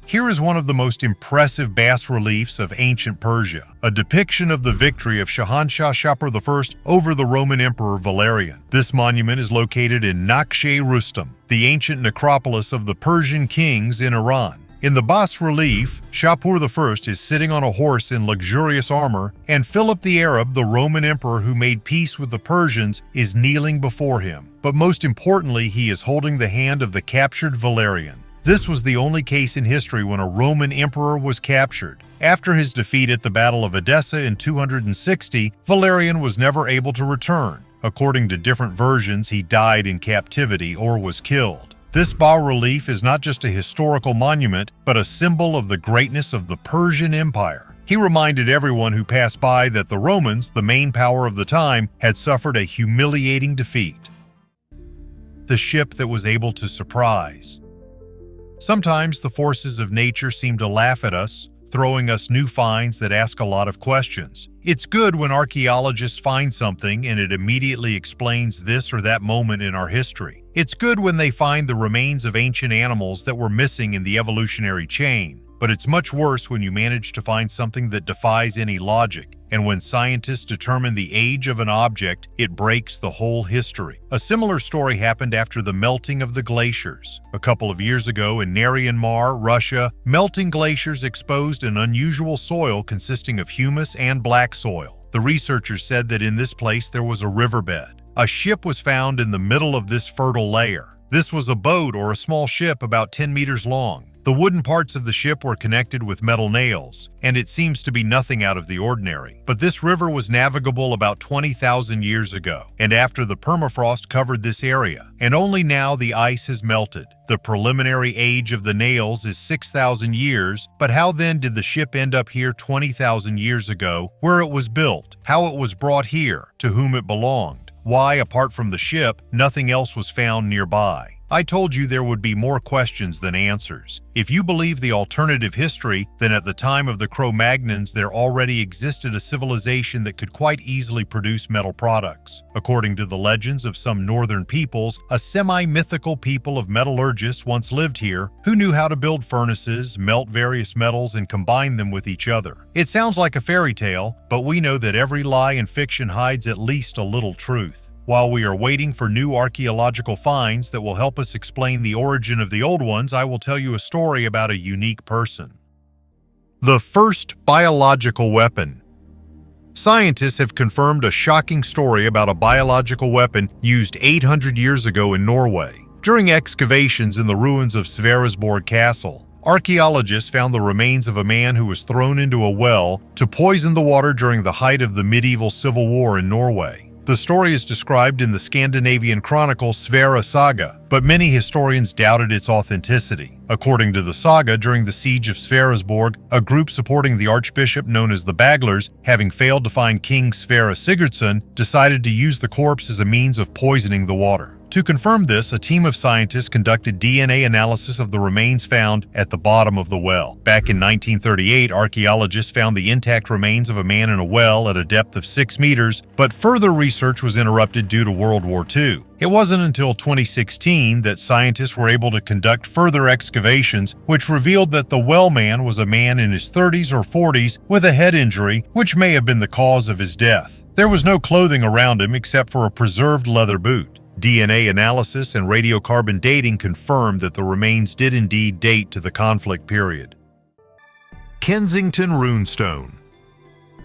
Here is one of the most impressive bas-reliefs of ancient Persia, a depiction of the victory of Shahanshah Shapur I over the Roman Emperor Valerian. This monument is located in Nakhche-Rustam, the ancient necropolis of the Persian kings in Iran. In the bas-relief, Shapur I is sitting on a horse in luxurious armor, and Philip the Arab, the Roman emperor who made peace with the Persians, is kneeling before him. But most importantly, he is holding the hand of the captured Valerian. This was the only case in history when a Roman emperor was captured. After his defeat at the Battle of Edessa in 260, Valerian was never able to return. According to different versions, he died in captivity or was killed. This bas-relief is not just a historical monument, but a symbol of the greatness of the Persian Empire. He reminded everyone who passed by that the Romans, the main power of the time, had suffered a humiliating defeat. The ship that was able to surprise. Sometimes the forces of nature seem to laugh at us, throwing us new finds that ask a lot of questions. It's good when archaeologists find something and it immediately explains this or that moment in our history. It's good when they find the remains of ancient animals that were missing in the evolutionary chain. But it's much worse when you manage to find something that defies any logic, and when scientists determine the age of an object, it breaks the whole history. A similar story happened after the melting of the glaciers. A couple of years ago in Naryan-Mar, Russia, melting glaciers exposed an unusual soil consisting of humus and black soil. The researchers said that in this place there was a riverbed. A ship was found in the middle of this fertile layer. This was a boat or a small ship about 10 meters long. The wooden parts of the ship were connected with metal nails, and it seems to be nothing out of the ordinary. But this river was navigable about 20,000 years ago, and after the permafrost covered this area, and only now the ice has melted. The preliminary age of the nails is 6,000 years, but how then did the ship end up here 20,000 years ago, where it was built, how it was brought here, to whom it belonged? Why, apart from the ship, nothing else was found nearby? I told you there would be more questions than answers. If you believe the alternative history, then at the time of the Cro-Magnons there already existed a civilization that could quite easily produce metal products. According to the legends of some northern peoples, a semi-mythical people of metallurgists once lived here who knew how to build furnaces, melt various metals, and combine them with each other. It sounds like a fairy tale, but we know that every lie in fiction hides at least a little truth. While we are waiting for new archaeological finds that will help us explain the origin of the old ones, I will tell you a story about a unique person. The first biological weapon. Scientists have confirmed a shocking story about a biological weapon used 800 years ago in Norway. During excavations in the ruins of Sverresborg Castle, archaeologists found the remains of a man who was thrown into a well to poison the water during the height of the medieval civil war in Norway. The story is described in the Scandinavian chronicle Sverre Saga, but many historians doubted its authenticity. According to the saga, during the siege of Sverresborg, a group supporting the archbishop known as the Baglers, having failed to find King Sverre Sigurdsson, decided to use the corpse as a means of poisoning the water. To confirm this, a team of scientists conducted DNA analysis of the remains found at the bottom of the well. Back in 1938, archaeologists found the intact remains of a man in a well at a depth of 6 meters, but further research was interrupted due to World War II. It wasn't until 2016 that scientists were able to conduct further excavations, which revealed that the well man was a man in his 30s or 40s with a head injury, which may have been the cause of his death. There was no clothing around him except for a preserved leather boot. DNA analysis and radiocarbon dating confirmed that the remains did indeed date to the conflict period. Kensington Runestone.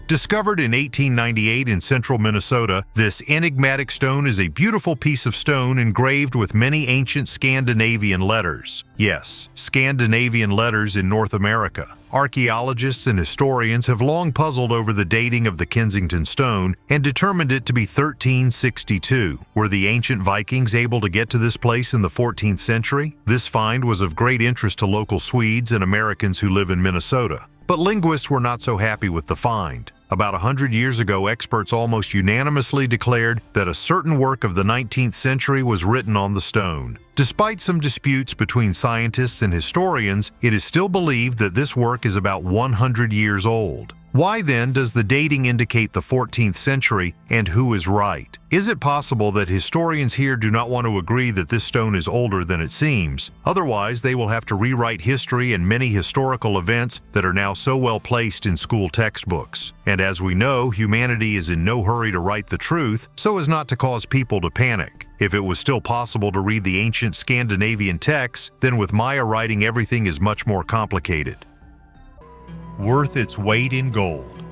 Discovered in 1898 in central Minnesota, this enigmatic stone is a beautiful piece of stone engraved with many ancient Scandinavian letters. Yes, Scandinavian letters in North America. Archaeologists and historians have long puzzled over the dating of the Kensington stone and determined it to be 1362. Were the ancient Vikings able to get to this place in the 14th century? This find was of great interest to local Swedes and Americans who live in Minnesota. But linguists were not so happy with the find. About 100 years ago, experts almost unanimously declared that a certain work of the 19th century was written on the stone. Despite some disputes between scientists and historians, it is still believed that this work is about 100 years old. Why then does the dating indicate the 14th century, and who is right? Is it possible that historians here do not want to agree that this stone is older than it seems? Otherwise, they will have to rewrite history and many historical events that are now so well placed in school textbooks. And as we know, humanity is in no hurry to write the truth so as not to cause people to panic. If it was still possible to read the ancient Scandinavian texts, then with Maya writing everything is much more complicated. Worth its weight in gold.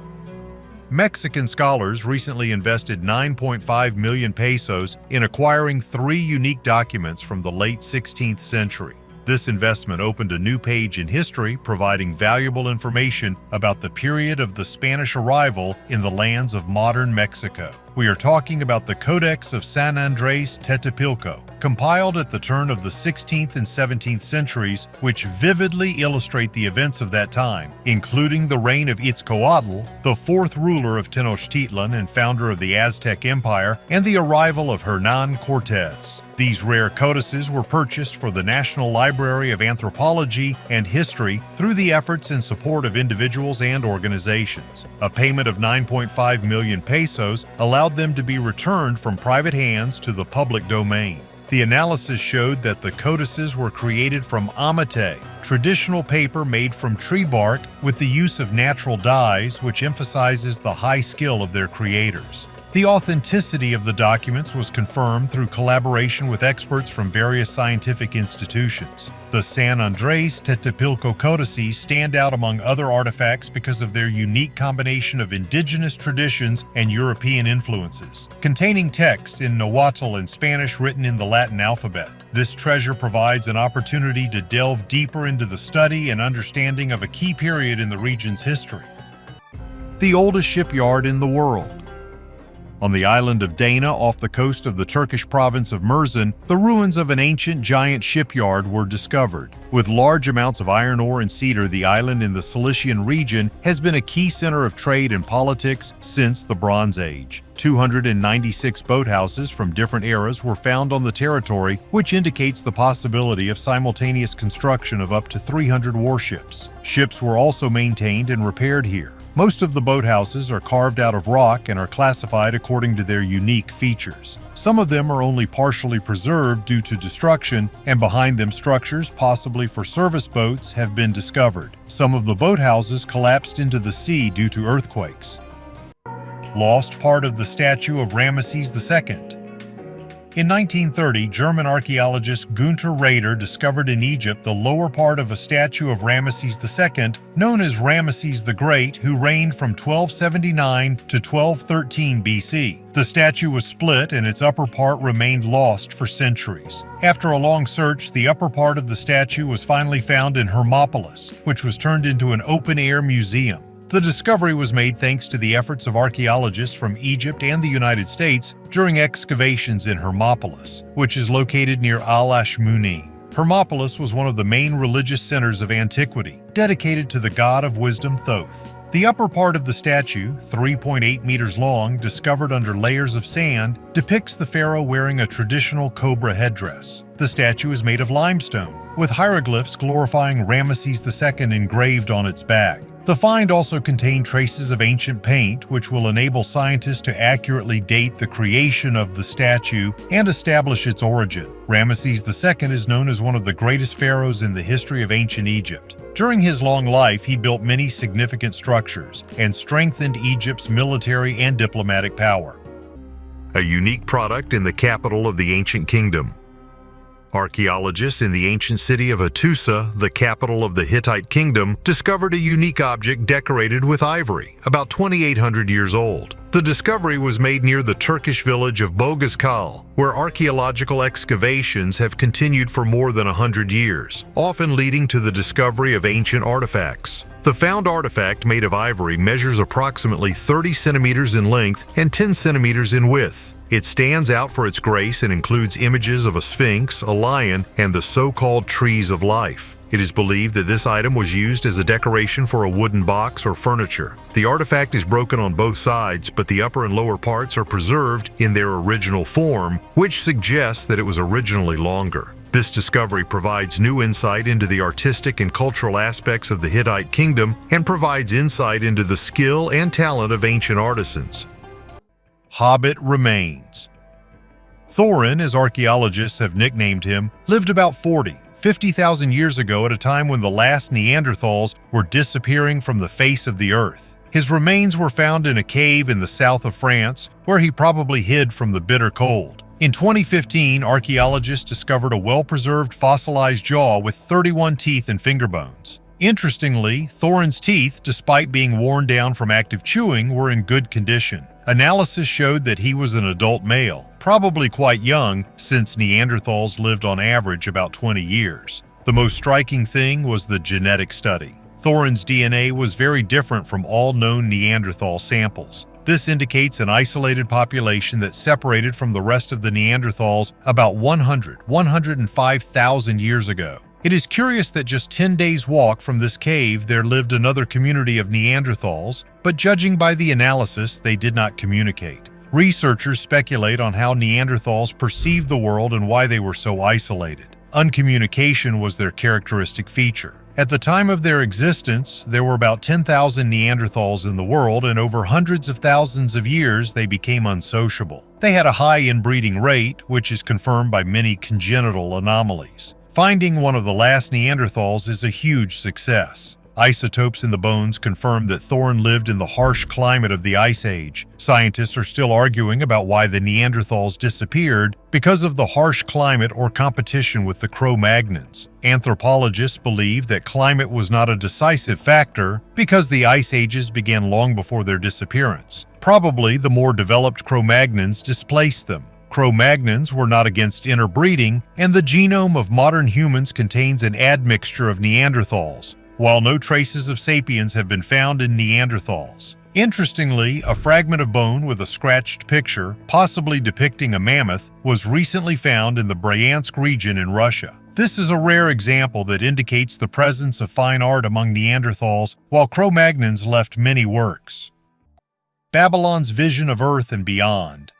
Mexican scholars recently invested 9.5 million pesos in acquiring 3 unique documents from the late 16th century. This investment opened a new page in history, providing valuable information about the period of the Spanish arrival in the lands of modern Mexico. We are talking about the Codex of San Andres Tetepilco, compiled at the turn of the 16th and 17th centuries, which vividly illustrate the events of that time, including the reign of Itzcoatl, the 4th ruler of Tenochtitlan and founder of the Aztec Empire, and the arrival of Hernan Cortes. These rare codices were purchased for the National Library of Anthropology and History through the efforts and support of individuals and organizations. A payment of 9.5 million pesos allowed them to be returned from private hands to the public domain. The analysis showed that the codices were created from amate, traditional paper made from tree bark with the use of natural dyes, which emphasizes the high skill of their creators. The authenticity of the documents was confirmed through collaboration with experts from various scientific institutions. The San Andres Tetepilco codices stand out among other artifacts because of their unique combination of indigenous traditions and European influences. Containing texts in Nahuatl and Spanish written in the Latin alphabet, this treasure provides an opportunity to delve deeper into the study and understanding of a key period in the region's history. The oldest shipyard in the world. On the island of Dana, off the coast of the Turkish province of Mersin, the ruins of an ancient giant shipyard were discovered. With large amounts of iron ore and cedar, the island in the Cilician region has been a key center of trade and politics since the Bronze Age. 296 boathouses from different eras were found on the territory, which indicates the possibility of simultaneous construction of up to 300 warships. Ships were also maintained and repaired here. Most of the boathouses are carved out of rock and are classified according to their unique features. Some of them are only partially preserved due to destruction, and behind them structures, possibly for service boats, have been discovered. Some of the boathouses collapsed into the sea due to earthquakes. Lost part of the statue of Ramesses II. In 1930, German archaeologist Günther Raeder discovered in Egypt the lower part of a statue of Ramesses II, known as Ramesses the Great, who reigned from 1279 to 1213 BC. The statue was split and its upper part remained lost for centuries. After a long search, the upper part of the statue was finally found in Hermopolis, which was turned into an open-air museum. The discovery was made thanks to the efforts of archaeologists from Egypt and the United States during excavations in Hermopolis, which is located near Al-Ashmunin. Hermopolis was one of the main religious centers of antiquity, dedicated to the god of wisdom Thoth. The upper part of the statue, 3.8 meters long, discovered under layers of sand, depicts the pharaoh wearing a traditional cobra headdress. The statue is made of limestone, with hieroglyphs glorifying Ramesses II engraved on its back. The find also contained traces of ancient paint, which will enable scientists to accurately date the creation of the statue and establish its origin. Ramesses II is known as one of the greatest pharaohs in the history of ancient Egypt. During his long life, he built many significant structures and strengthened Egypt's military and diplomatic power. A unique product in the capital of the ancient kingdom. Archaeologists in the ancient city of Hattusa, the capital of the Hittite kingdom, discovered a unique object decorated with ivory, about 2,800 years old. The discovery was made near the Turkish village of Boğazkale, where archaeological excavations have continued for more than 100 years, often leading to the discovery of ancient artifacts. The found artifact, made of ivory, measures approximately 30 centimeters in length and 10 centimeters in width. It stands out for its grace and includes images of a sphinx, a lion, and the so-called trees of life. It is believed that this item was used as a decoration for a wooden box or furniture. The artifact is broken on both sides, but the upper and lower parts are preserved in their original form, which suggests that it was originally longer. This discovery provides new insight into the artistic and cultural aspects of the Hittite kingdom and provides insight into the skill and talent of ancient artisans. Hobbit remains. Thorin, as archaeologists have nicknamed him, lived about 50,000 years ago at a time when the last Neanderthals were disappearing from the face of the earth. His remains were found in a cave in the south of France, where he probably hid from the bitter cold. In 2015, archaeologists discovered a well-preserved fossilized jaw with 31 teeth and finger bones. Interestingly, Thorin's teeth, despite being worn down from active chewing, were in good condition. Analysis showed that he was an adult male, probably quite young, since Neanderthals lived on average about 20 years. The most striking thing was the genetic study. Thorin's DNA was very different from all known Neanderthal samples. This indicates an isolated population that separated from the rest of the Neanderthals about 105,000 years ago. It is curious that just 10 days' walk from this cave there lived another community of Neanderthals, but judging by the analysis, they did not communicate. Researchers speculate on how Neanderthals perceived the world and why they were so isolated. Uncommunication was their characteristic feature. At the time of their existence, there were about 10,000 Neanderthals in the world, and over hundreds of thousands of years they became unsociable. They had a high inbreeding rate, which is confirmed by many congenital anomalies. Finding one of the last Neanderthals is a huge success. Isotopes in the bones confirm that Thorne lived in the harsh climate of the Ice Age. Scientists are still arguing about why the Neanderthals disappeared because of the harsh climate or competition with the Cro-Magnons. Anthropologists believe that climate was not a decisive factor because the Ice Ages began long before their disappearance. Probably the more developed Cro-Magnons displaced them. Cro-Magnons were not against interbreeding, and the genome of modern humans contains an admixture of Neanderthals, while no traces of sapiens have been found in Neanderthals. Interestingly, a fragment of bone with a scratched picture, possibly depicting a mammoth, was recently found in the Bryansk region in Russia. This is a rare example that indicates the presence of fine art among Neanderthals, while Cro-Magnons left many works. Babylon's vision of Earth and beyond.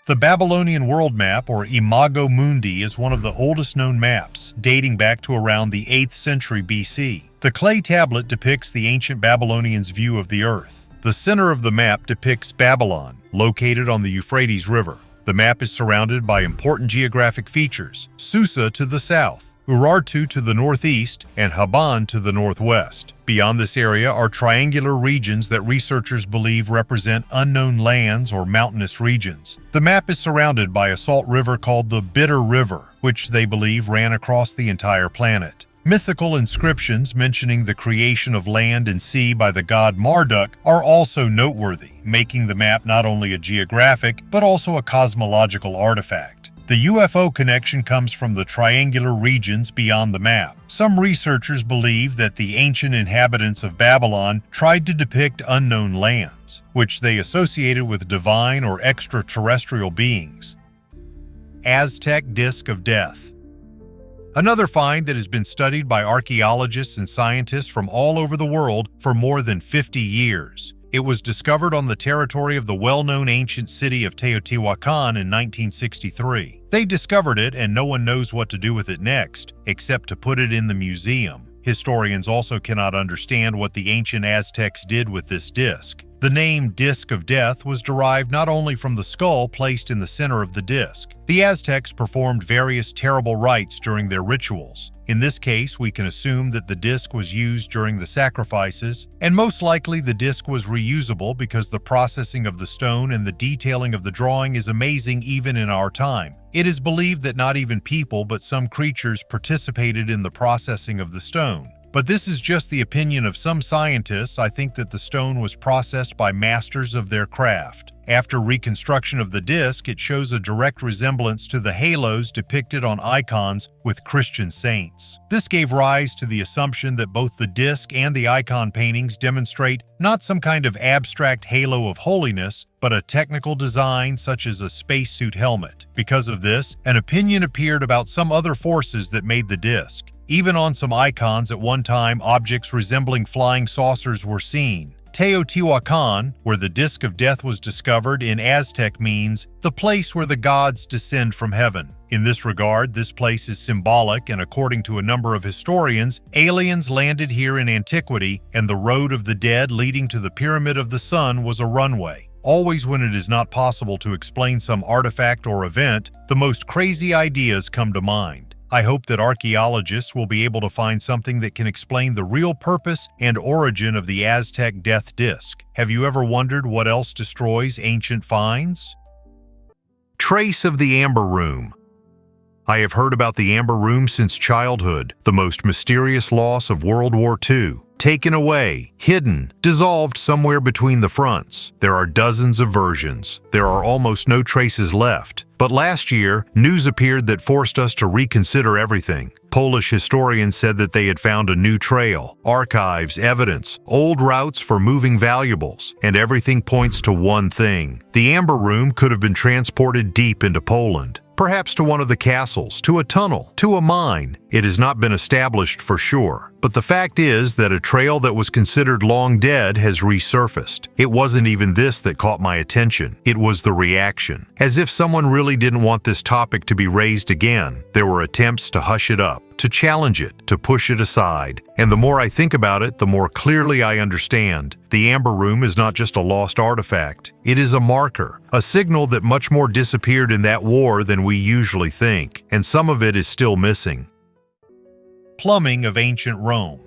The Babylonian World Map, or Imago Mundi, is one of the oldest known maps, dating back to around the 8th century BC. The clay tablet depicts the ancient Babylonians' view of the earth. The center of the map depicts Babylon, located on the Euphrates River. The map is surrounded by important geographic features: Susa to the south, Urartu to the northeast, and Haban to the northwest. Beyond this area are triangular regions that researchers believe represent unknown lands or mountainous regions. The map is surrounded by a salt river called the Bitter River, which they believe ran across the entire planet. Mythical inscriptions mentioning the creation of land and sea by the god Marduk are also noteworthy, making the map not only a geographic but also a cosmological artifact. The UFO connection comes from the triangular regions beyond the map. Some researchers believe that the ancient inhabitants of Babylon tried to depict unknown lands, which they associated with divine or extraterrestrial beings. Aztec Disk of Death. Another find that has been studied by archaeologists and scientists from all over the world for more than 50 years. It was discovered on the territory of the well-known ancient city of Teotihuacan in 1963. They discovered it and no one knows what to do with it next, except to put it in the museum. Historians also cannot understand what the ancient Aztecs did with this disc. The name Disk of Death was derived not only from the skull placed in the center of the disc. The Aztecs performed various terrible rites during their rituals. In this case, we can assume that the disc was used during the sacrifices, and most likely the disc was reusable because the processing of the stone and the detailing of the drawing is amazing even in our time. It is believed that not even people but some creatures participated in the processing of the stone. But this is just the opinion of some scientists. I think that the stone was processed by masters of their craft. After reconstruction of the disc, it shows a direct resemblance to the halos depicted on icons with Christian saints. This gave rise to the assumption that both the disc and the icon paintings demonstrate not some kind of abstract halo of holiness, but a technical design such as a spacesuit helmet. Because of this, an opinion appeared about some other forces that made the disc. Even on some icons at one time, objects resembling flying saucers were seen. Teotihuacan, where the Disk of Death was discovered in Aztec, means the place where the gods descend from heaven. In this regard, this place is symbolic, and according to a number of historians, aliens landed here in antiquity, and the road of the dead leading to the Pyramid of the Sun was a runway. Always when it is not possible to explain some artifact or event, the most crazy ideas come to mind. I hope that archaeologists will be able to find something that can explain the real purpose and origin of the Aztec death disc. Have you ever wondered what else destroys ancient finds? Trace of the Amber Room. I have heard about the Amber Room since childhood, the most mysterious loss of World War II. Taken away, hidden, dissolved somewhere between the fronts. There are dozens of versions. There are almost no traces left. But last year, news appeared that forced us to reconsider everything. Polish historians said that they had found a new trail, archives, evidence, old routes for moving valuables, and everything points to one thing. The Amber Room could have been transported deep into Poland. Perhaps to one of the castles, to a tunnel, to a mine. It has not been established for sure. But the fact is that a trail that was considered long dead has resurfaced. It wasn't even this that caught my attention. It was the reaction. As if someone really didn't want this topic to be raised again, there were attempts to hush it up, to challenge it, to push it aside. And the more I think about it, the more clearly I understand. The Amber Room is not just a lost artifact. It is a marker, a signal that much more disappeared in that war than we usually think, and some of it is still missing. Plumbing of ancient Rome.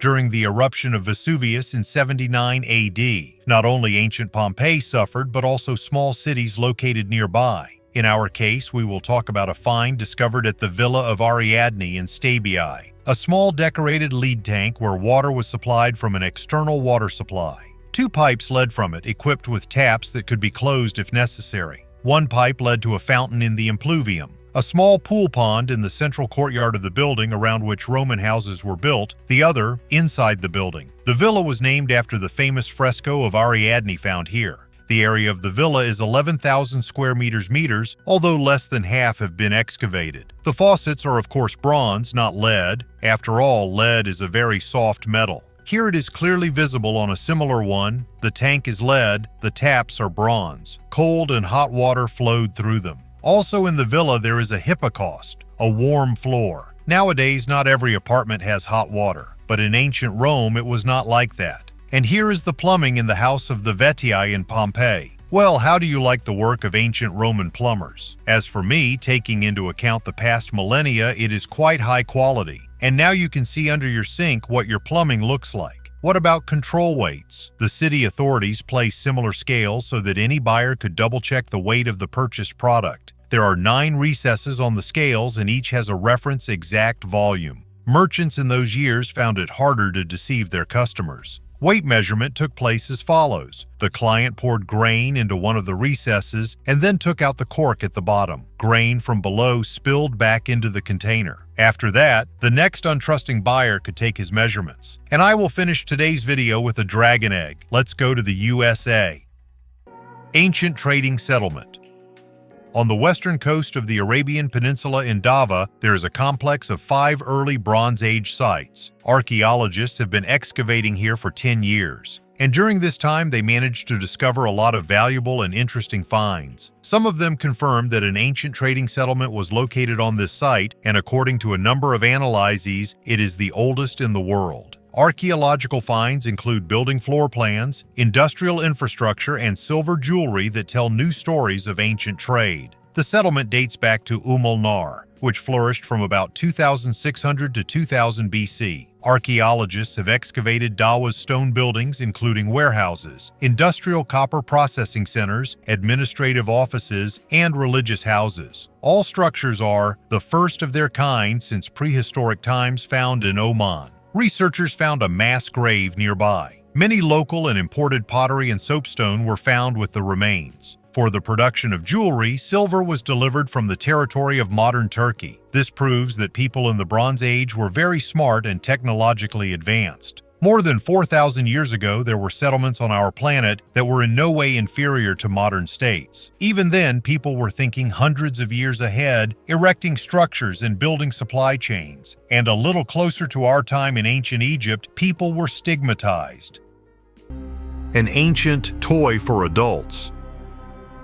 during the eruption of Vesuvius in 79 AD. Not only ancient Pompeii suffered, but also small cities located nearby. In our case, we will talk about a find discovered at the Villa of Ariadne in Stabii, a small decorated lead tank where water was supplied from an external water supply. Two pipes led from it, equipped with taps that could be closed if necessary. One pipe led to a fountain in the impluvium, a small pool pond in the central courtyard of the building around which Roman houses were built, the other inside the building. The villa was named after the famous fresco of Ariadne found here. The area of the villa is 11,000 square meters, although less than half have been excavated. The faucets are of course bronze, not lead. After all, lead is a very soft metal. Here it is clearly visible on a similar one. The tank is lead, the taps are bronze. Cold and hot water flowed through them. Also in the villa there is a hippocaust, a warm floor. Nowadays not every apartment has hot water, but in ancient Rome it was not like that. And here is the plumbing in the house of the Vetii in Pompeii. Well, how do you like the work of ancient Roman plumbers? As for me, taking into account the past millennia, it is quite high quality. And now you can see under your sink what your plumbing looks like. What about control weights? The city authorities placed similar scales so that any buyer could double-check the weight of the purchased product. There are 9 recesses on the scales and each has a reference exact volume. Merchants in those years found it harder to deceive their customers. Weight measurement took place as follows. The client poured grain into one of the recesses and then took out the cork at the bottom. Grain from below spilled back into the container. After that, the next untrusting buyer could take his measurements. And I will finish today's video with a dragon egg. Let's go to the USA. Ancient trading settlement. On the western coast of the Arabian Peninsula in Dava, there is a complex of 5 early Bronze Age sites. Archaeologists have been excavating here for 10 years, and during this time they managed to discover a lot of valuable and interesting finds. Some of them confirmed that an ancient trading settlement was located on this site, and according to a number of analyses, it is the oldest in the world. Archaeological finds include building floor plans, industrial infrastructure, and silver jewelry that tell new stories of ancient trade. The settlement dates back to Nar, which flourished from about 2600 to 2000 BC. Archaeologists have excavated Dawa's stone buildings including warehouses, industrial copper processing centers, administrative offices, and religious houses. All structures are the first of their kind since prehistoric times found in Oman. Researchers found a mass grave nearby. Many local and imported pottery and soapstone were found with the remains. For the production of jewelry, silver was delivered from the territory of modern Turkey. This proves that people in the Bronze Age were very smart and technologically advanced. More than 4,000 years ago, there were settlements on our planet that were in no way inferior to modern states. Even then, people were thinking hundreds of years ahead, erecting structures and building supply chains. And a little closer to our time in ancient Egypt, people were stigmatized. An ancient toy for adults.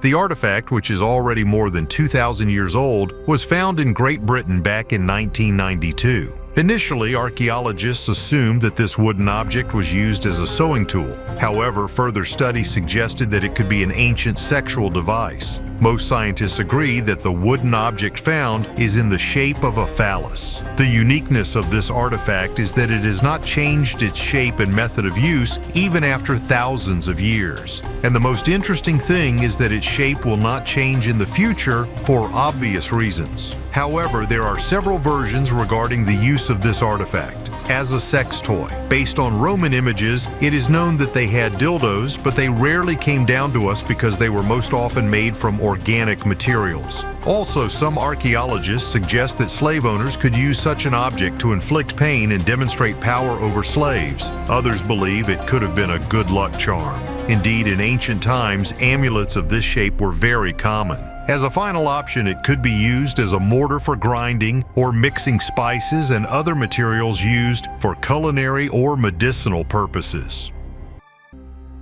The artifact, which is already more than 2,000 years old, was found in Great Britain back in 1992. Initially, archaeologists assumed that this wooden object was used as a sewing tool. However, further study suggested that it could be an ancient sexual device. Most scientists agree that the wooden object found is in the shape of a phallus. The uniqueness of this artifact is that it has not changed its shape and method of use even after thousands of years. And the most interesting thing is that its shape will not change in the future for obvious reasons. However, there are several versions regarding the use of this artifact. As a sex toy. Based on Roman images, it is known that they had dildos, but they rarely came down to us because they were most often made from organic materials. Also, some archaeologists suggest that slave owners could use such an object to inflict pain and demonstrate power over slaves. Others believe it could have been a good luck charm. Indeed, in ancient times, amulets of this shape were very common. As a final option, it could be used as a mortar for grinding or mixing spices and other materials used for culinary or medicinal purposes.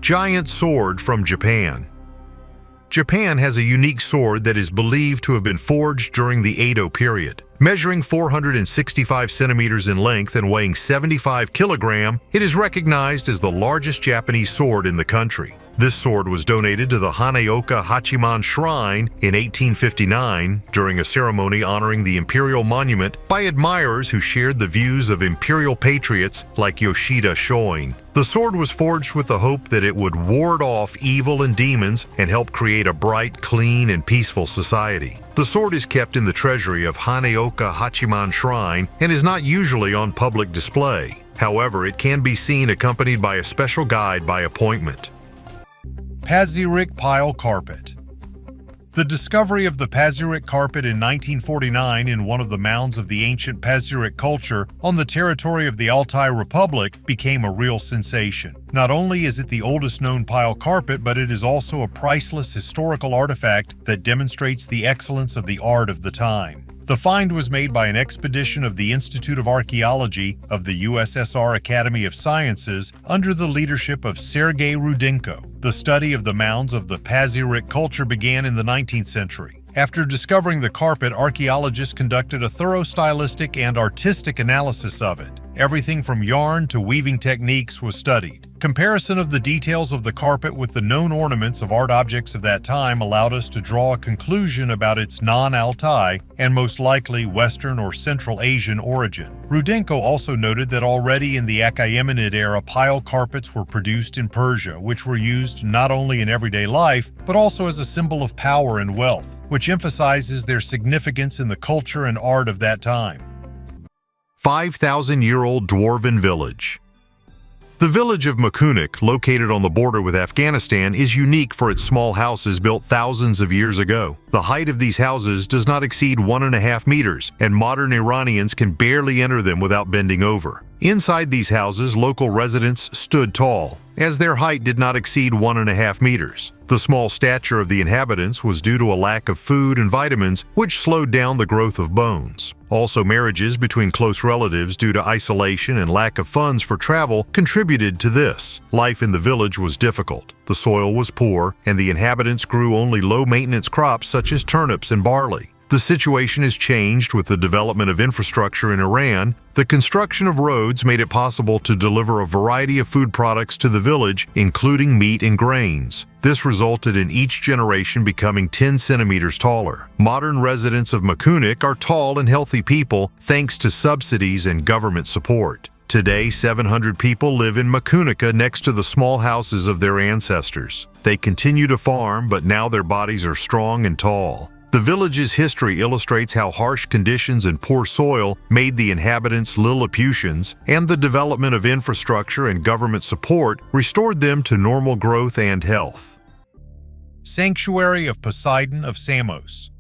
Giant sword from Japan. Japan has a unique sword that is believed to have been forged during the Edo period. Measuring 465 centimeters in length and weighing 75 kilograms, it is recognized as the largest Japanese sword in the country. This sword was donated to the Haneoka Hachiman Shrine in 1859 during a ceremony honoring the imperial monument by admirers who shared the views of imperial patriots like Yoshida Shoin. The sword was forged with the hope that it would ward off evil and demons and help create a bright, clean, and peaceful society. The sword is kept in the treasury of Haneoka Hachiman Shrine and is not usually on public display. However, it can be seen accompanied by a special guide by appointment. Pazyryk Pile Carpet. The discovery of the Pazyryk carpet in 1949 in one of the mounds of the ancient Pazyryk culture on the territory of the Altai Republic became a real sensation. Not only is it the oldest known pile carpet, but it is also a priceless historical artifact that demonstrates the excellence of the art of the time. The find was made by an expedition of the Institute of Archaeology of the USSR Academy of Sciences under the leadership of Sergei Rudenko. The study of the mounds of the Pazyryk culture began in the 19th century. After discovering the carpet, archaeologists conducted a thorough stylistic and artistic analysis of it. Everything from yarn to weaving techniques was studied. Comparison of the details of the carpet with the known ornaments of art objects of that time allowed us to draw a conclusion about its non-Altai and most likely Western or Central Asian origin. Rudenko also noted that already in the Achaemenid era, pile carpets were produced in Persia, which were used not only in everyday life, but also as a symbol of power and wealth, which emphasizes their significance in the culture and art of that time. 5,000-year-old dwarven village. The village of Makunik, located on the border with Afghanistan, is unique for its small houses built thousands of years ago. The height of these houses does not exceed 1.5 meters, and modern Iranians can barely enter them without bending over. Inside these houses, local residents stood tall, as their height did not exceed 1.5 meters. The small stature of the inhabitants was due to a lack of food and vitamins, which slowed down the growth of bones. Also, marriages between close relatives due to isolation and lack of funds for travel contributed to this. Life in the village was difficult. The soil was poor, and the inhabitants grew only low-maintenance crops such as turnips and barley. The situation has changed with the development of infrastructure in Iran. The construction of roads made it possible to deliver a variety of food products to the village, including meat and grains. This resulted in each generation becoming 10 centimeters taller. Modern residents of Makunik are tall and healthy people thanks to subsidies and government support. Today, 700 people live in Makunika next to the small houses of their ancestors. They continue to farm, but now their bodies are strong and tall. The village's history illustrates how harsh conditions and poor soil made the inhabitants Lilliputians, and the development of infrastructure and government support restored them to normal growth and health. Sanctuary of Poseidon of Samos.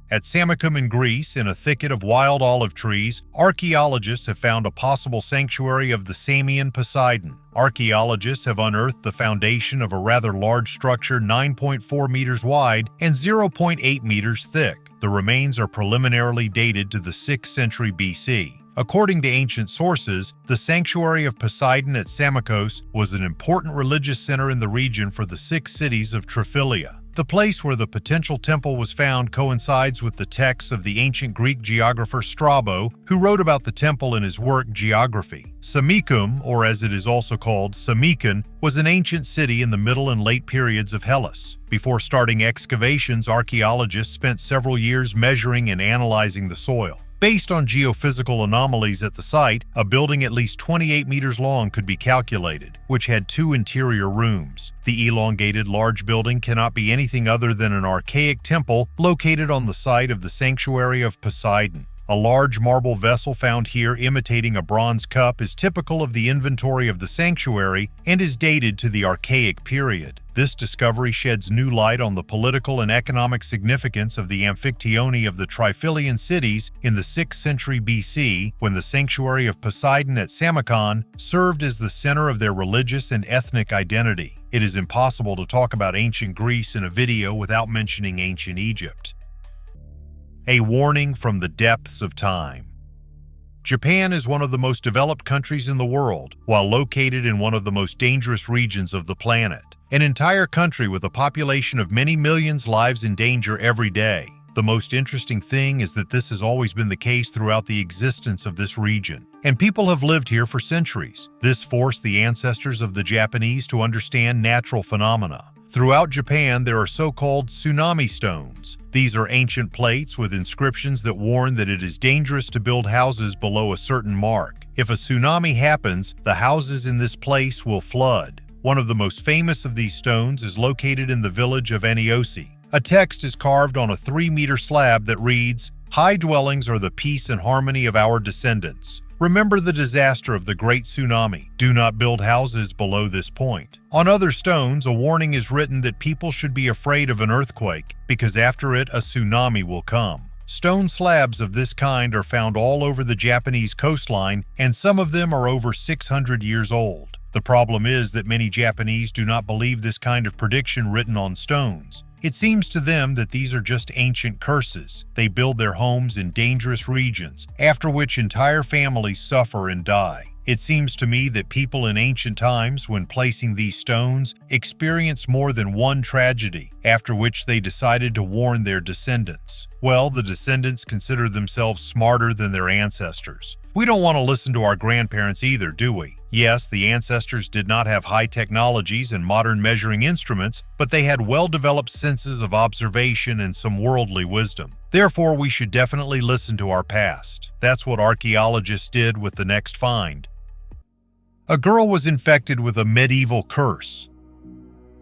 At Samicum in Greece, in a thicket of wild olive trees, archaeologists have found a possible sanctuary of the Samian Poseidon. Archaeologists have unearthed the foundation of a rather large structure 9.4 meters wide and 0.8 meters thick. The remains are preliminarily dated to the 6th century BC. According to ancient sources, the sanctuary of Poseidon at Samikos was an important religious center in the region for the 6 cities of Trophilia. The place where the potential temple was found coincides with the texts of the ancient Greek geographer Strabo, who wrote about the temple in his work Geography. Samicum, or as it is also called, Samikon, was an ancient city in the middle and late periods of Hellas. Before starting excavations, archaeologists spent several years measuring and analyzing the soil. Based on geophysical anomalies at the site, a building at least 28 meters long could be calculated, which had 2 interior rooms. The elongated large building cannot be anything other than an archaic temple located on the site of the sanctuary of Poseidon. A large marble vessel found here imitating a bronze cup is typical of the inventory of the sanctuary and is dated to the Archaic period. This discovery sheds new light on the political and economic significance of the Amphictyony of the Tryphilian cities in the 6th century BC, when the sanctuary of Poseidon at Samikon served as the center of their religious and ethnic identity. It is impossible to talk about ancient Greece in a video without mentioning ancient Egypt. A warning from the depths of time. Japan is one of the most developed countries in the world, while located in one of the most dangerous regions of the planet. An entire country with a population of many millions lives in danger every day. The most interesting thing is that this has always been the case throughout the existence of this region, and people have lived here for centuries. This forced the ancestors of the Japanese to understand natural phenomena. Throughout Japan, there are so-called tsunami stones. These are ancient plates with inscriptions that warn that it is dangerous to build houses below a certain mark. If a tsunami happens, the houses in this place will flood. One of the most famous of these stones is located in the village of Aniosi. A text is carved on a 3-meter slab that reads, "High dwellings are the peace and harmony of our descendants. Remember the disaster of the Great Tsunami. Do not build houses below this point." On other stones, a warning is written that people should be afraid of an earthquake because after it, a tsunami will come. Stone slabs of this kind are found all over the Japanese coastline, and some of them are over 600 years old. The problem is that many Japanese do not believe this kind of prediction written on stones. It seems to them that these are just ancient curses. They build their homes in dangerous regions, after which entire families suffer and die. It seems to me that people in ancient times, when placing these stones, experienced more than one tragedy, after which they decided to warn their descendants. Well, the descendants consider themselves smarter than their ancestors. We don't want to listen to our grandparents either, do we? Yes, the ancestors did not have high technologies and modern measuring instruments, but they had well-developed senses of observation and some worldly wisdom. Therefore, we should definitely listen to our past. That's what archaeologists did with the next find. A girl was infected with a medieval curse.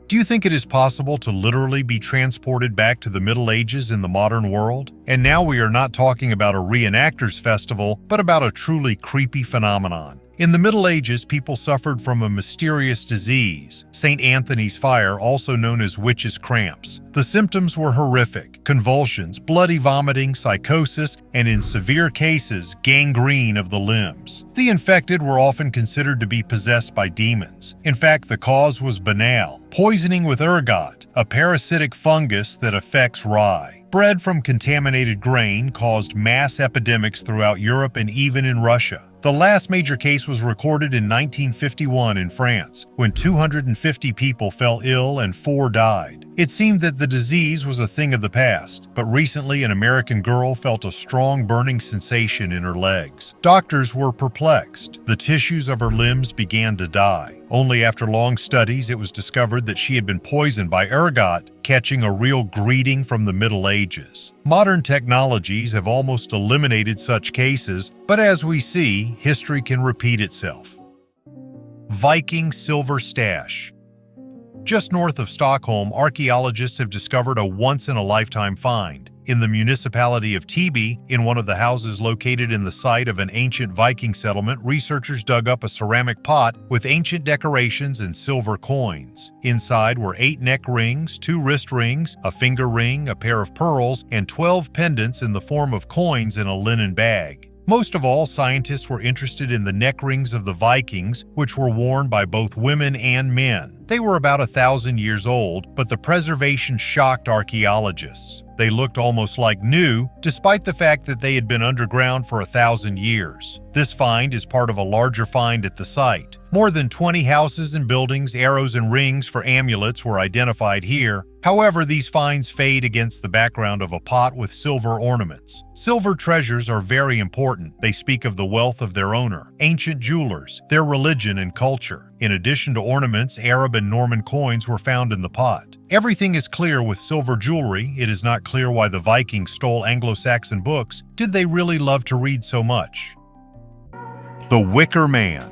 Do you think it is possible to literally be transported back to the Middle Ages in the modern world? And now we are not talking about a reenactors festival, but about a truly creepy phenomenon. In the Middle Ages, people suffered from a mysterious disease, St. Anthony's fire, also known as witch's cramps. The symptoms were horrific: convulsions, bloody vomiting, psychosis, and in severe cases, gangrene of the limbs. The infected were often considered to be possessed by demons. In fact, the cause was banal: poisoning with ergot, a parasitic fungus that affects rye. Bread from contaminated grain caused mass epidemics throughout Europe and even in Russia. The last major case was recorded in 1951 in France, when 250 people fell ill and 4 died. It seemed that the disease was a thing of the past, but recently an American girl felt a strong burning sensation in her legs. Doctors were perplexed. The tissues of her limbs began to die. Only after long studies, it was discovered that she had been poisoned by ergot, catching a real greeting from the Middle Ages. Modern technologies have almost eliminated such cases, but as we see, history can repeat itself. Viking silver stash. Just north of Stockholm, archaeologists have discovered a once-in-a-lifetime find. In the municipality of Täby, in one of the houses located in the site of an ancient Viking settlement, researchers dug up a ceramic pot with ancient decorations and silver coins. Inside were 8 neck rings, 2 wrist rings, a finger ring, a pair of pearls, and 12 pendants in the form of coins in a linen bag. Most of all, scientists were interested in the neck rings of the Vikings, which were worn by both women and men. They were about 1,000 years old, but the preservation shocked archaeologists. They looked almost like new, despite the fact that they had been underground for 1,000 years. This find is part of a larger find at the site. More than 20 houses and buildings, arrows and rings for amulets were identified here. However, these finds fade against the background of a pot with silver ornaments. Silver treasures are very important. They speak of the wealth of their owner, ancient jewelers, their religion and culture. In addition to ornaments, Arab and Norman coins were found in the pot. Everything is clear with silver jewelry. It is not clear why the Vikings stole Anglo-Saxon books. Did they really love to read so much? The Wicker Man.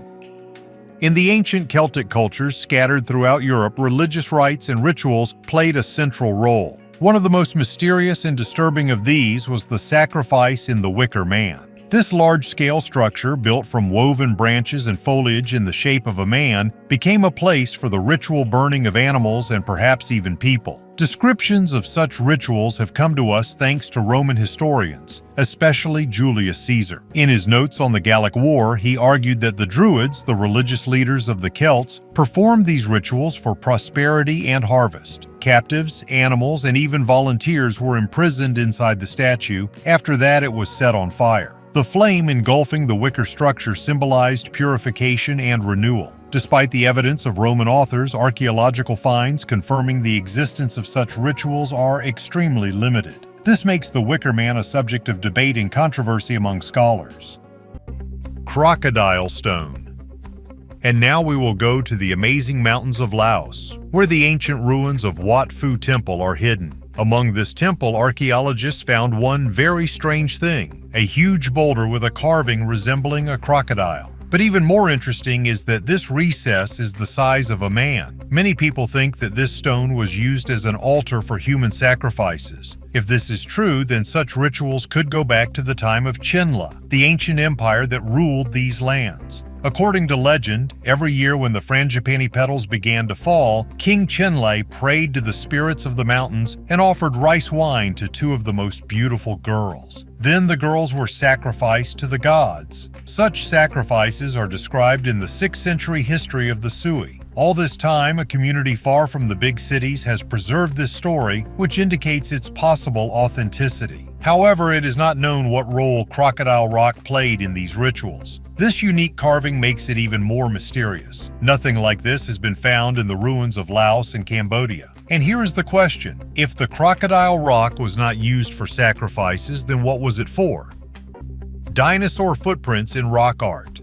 In the ancient Celtic cultures scattered throughout Europe, religious rites and rituals played a central role. One of the most mysterious and disturbing of these was the sacrifice in the Wicker Man. This large-scale structure, built from woven branches and foliage in the shape of a man, became a place for the ritual burning of animals and perhaps even people. Descriptions of such rituals have come to us thanks to Roman historians, especially Julius Caesar. In his notes on the Gallic War, he argued that the Druids, the religious leaders of the Celts, performed these rituals for prosperity and harvest. Captives, animals, and even volunteers were imprisoned inside the statue. After that, it was set on fire. The flame engulfing the wicker structure symbolized purification and renewal. Despite the evidence of Roman authors, archaeological finds confirming the existence of such rituals are extremely limited. This makes the Wicker Man a subject of debate and controversy among scholars. Crocodile Stone. And now we will go to the amazing mountains of Laos, where the ancient ruins of Wat Phu Temple are hidden. Among this temple, archaeologists found one very strange thing, a huge boulder with a carving resembling a crocodile. But even more interesting is that this recess is the size of a man. Many people think that this stone was used as an altar for human sacrifices. If this is true, then such rituals could go back to the time of Chinla, the ancient empire that ruled these lands. According to legend, every year when the frangipani petals began to fall, King Chinle prayed to the spirits of the mountains and offered rice wine to two of the most beautiful girls. Then the girls were sacrificed to the gods. Such sacrifices are described in the 6th century history of the Sui. All this time, a community far from the big cities has preserved this story, which indicates its possible authenticity. However, it is not known what role crocodile rock played in these rituals. This unique carving makes it even more mysterious. Nothing like this has been found in the ruins of Laos and Cambodia. And here is the question: if the crocodile rock was not used for sacrifices, then what was it for? Dinosaur footprints in rock art.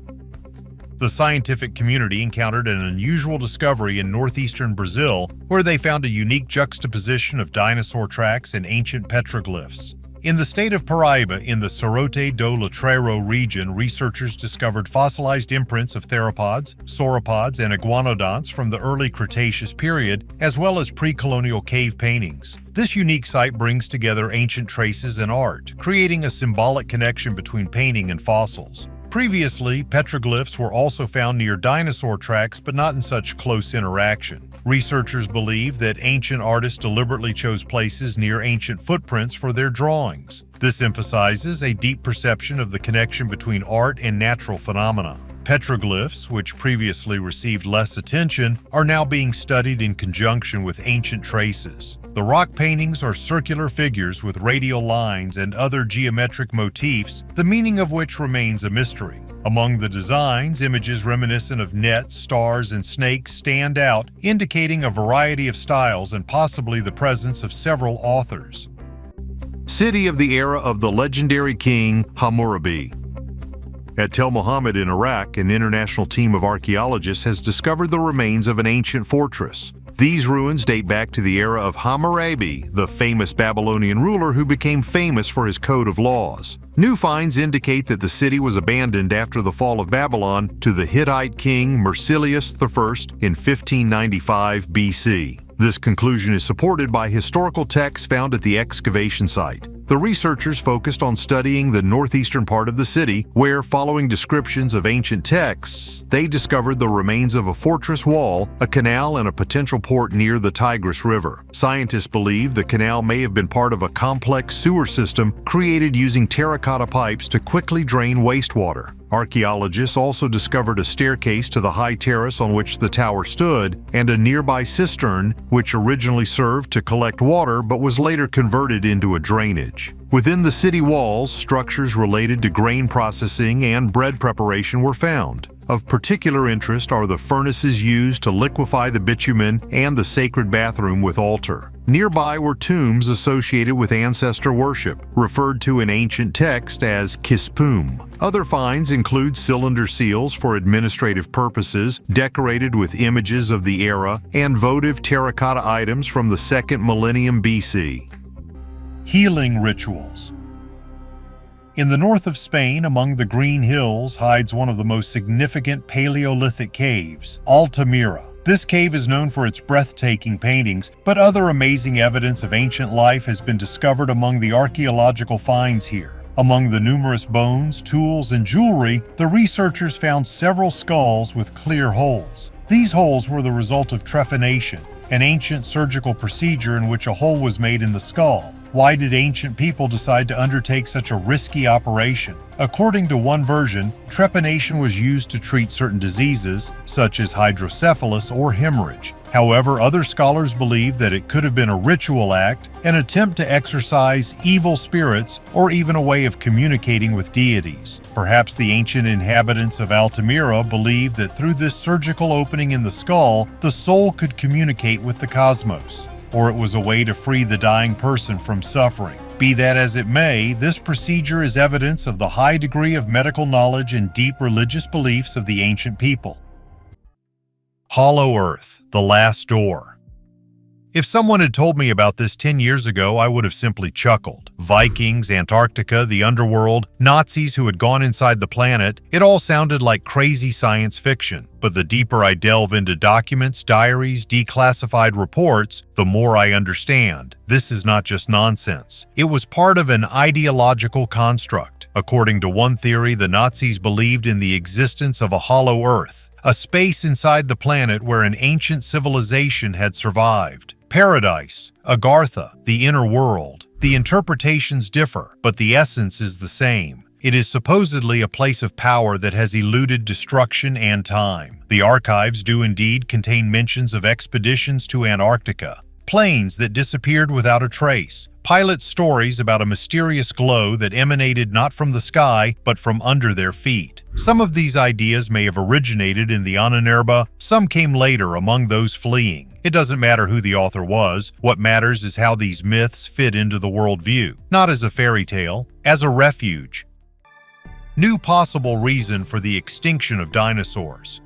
The scientific community encountered an unusual discovery in northeastern Brazil, where they found a unique juxtaposition of dinosaur tracks and ancient petroglyphs. In the state of Paraíba, in the Serrote do Letreiro region, researchers discovered fossilized imprints of theropods, sauropods, and iguanodonts from the early Cretaceous period, as well as pre-colonial cave paintings. This unique site brings together ancient traces and art, creating a symbolic connection between painting and fossils. Previously, petroglyphs were also found near dinosaur tracks, but not in such close interaction. Researchers believe that ancient artists deliberately chose places near ancient footprints for their drawings. This emphasizes a deep perception of the connection between art and natural phenomena. Petroglyphs, which previously received less attention, are now being studied in conjunction with ancient traces. The rock paintings are circular figures with radial lines and other geometric motifs, the meaning of which remains a mystery. Among the designs, images reminiscent of nets, stars, and snakes stand out, indicating a variety of styles and possibly the presence of several authors. City of the era of the legendary king Hammurabi. At Tel Mohammed in Iraq, an international team of archaeologists has discovered the remains of an ancient fortress. These ruins date back to the era of Hamarabi, the famous Babylonian ruler who became famous for his code of laws. New finds indicate that the city was abandoned after the fall of Babylon to the Hittite king Mercillius I in 1595 BC. This conclusion is supported by historical texts found at the excavation site. The researchers focused on studying the northeastern part of the city, where, following descriptions of ancient texts, they discovered the remains of a fortress wall, a canal, and a potential port near the Tigris River. Scientists believe the canal may have been part of a complex sewer system created using terracotta pipes to quickly drain wastewater. Archaeologists also discovered a staircase to the high terrace on which the tower stood, and a nearby cistern, which originally served to collect water but was later converted into a drainage. Within the city walls, structures related to grain processing and bread preparation were found. Of particular interest are the furnaces used to liquefy the bitumen and the sacred bathroom with altar. Nearby were tombs associated with ancestor worship, referred to in ancient texts as kispum. Other finds include cylinder seals for administrative purposes, decorated with images of the era, and votive terracotta items from the 2nd millennium BC. Healing rituals. In the north of Spain, among the green hills, hides one of the most significant Paleolithic caves, Altamira. This cave is known for its breathtaking paintings, but other amazing evidence of ancient life has been discovered among the archaeological finds here. Among the numerous bones, tools, and jewelry, the researchers found several skulls with clear holes. These holes were the result of trephination, an ancient surgical procedure in which a hole was made in the skull. Why did ancient people decide to undertake such a risky operation? According to one version, trepanation was used to treat certain diseases, such as hydrocephalus or hemorrhage. However, other scholars believe that it could have been a ritual act, an attempt to exorcise evil spirits, or even a way of communicating with deities. Perhaps the ancient inhabitants of Altamira believed that through this surgical opening in the skull, the soul could communicate with the cosmos. Or it was a way to free the dying person from suffering. Be that as it may, this procedure is evidence of the high degree of medical knowledge and deep religious beliefs of the ancient people. Hollow Earth, the last door. If someone had told me about this 10 years ago, I would have simply chuckled. Vikings, Antarctica, the underworld, Nazis who had gone inside the planet, it all sounded like crazy science fiction. But the deeper I delve into documents, diaries, declassified reports, the more I understand. This is not just nonsense. It was part of an ideological construct. According to one theory, the Nazis believed in the existence of a hollow Earth, a space inside the planet where an ancient civilization had survived. Paradise, Agartha, the inner world. The interpretations differ, but the essence is the same. It is supposedly a place of power that has eluded destruction and time. The archives do indeed contain mentions of expeditions to Antarctica, planes that disappeared without a trace, pilots' stories about a mysterious glow that emanated not from the sky, but from under their feet. Some of these ideas may have originated in the Annenerbe, some came later among those fleeing. It doesn't matter who the author was, what matters is how these myths fit into the worldview, not as a fairy tale, as a refuge. New possible reason for the extinction of dinosaurs.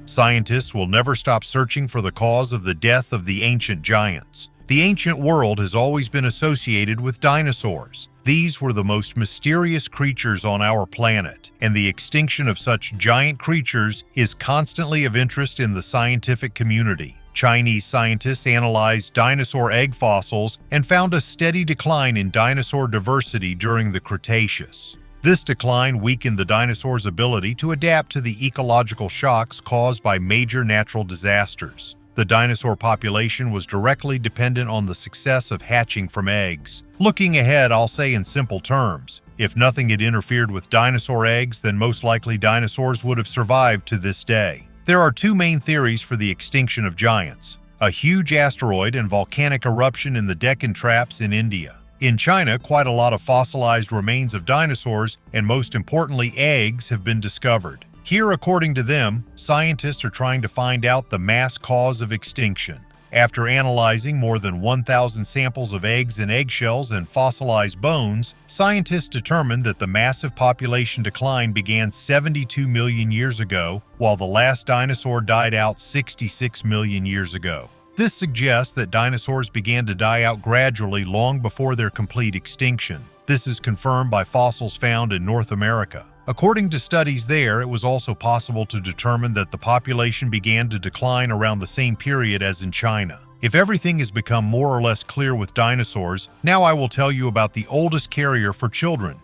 Scientists will never stop searching for the cause of the death of the ancient giants. The ancient world has always been associated with dinosaurs. These were the most mysterious creatures on our planet, and the extinction of such giant creatures is constantly of interest in the scientific community. Chinese scientists analyzed dinosaur egg fossils and found a steady decline in dinosaur diversity during the Cretaceous. This decline weakened the dinosaurs' ability to adapt to the ecological shocks caused by major natural disasters. The dinosaur population was directly dependent on the success of hatching from eggs. Looking ahead, I'll say in simple terms, if nothing had interfered with dinosaur eggs, then most likely dinosaurs would have survived to this day. There are two main theories for the extinction of giants: a huge asteroid and volcanic eruption in the Deccan Traps in India. In China, quite a lot of fossilized remains of dinosaurs, and most importantly, eggs, have been discovered. Here, according to them, scientists are trying to find out the mass cause of extinction. After analyzing more than 1,000 samples of eggs and eggshells and fossilized bones, scientists determined that the massive population decline began 72 million years ago, while the last dinosaur died out 66 million years ago. This suggests that dinosaurs began to die out gradually long before their complete extinction. This is confirmed by fossils found in North America. According to studies there, it was also possible to determine that the population began to decline around the same period as in China. If everything has become more or less clear with dinosaurs, now I will tell you about the oldest carrier for children.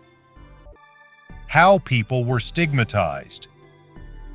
How people were stigmatized.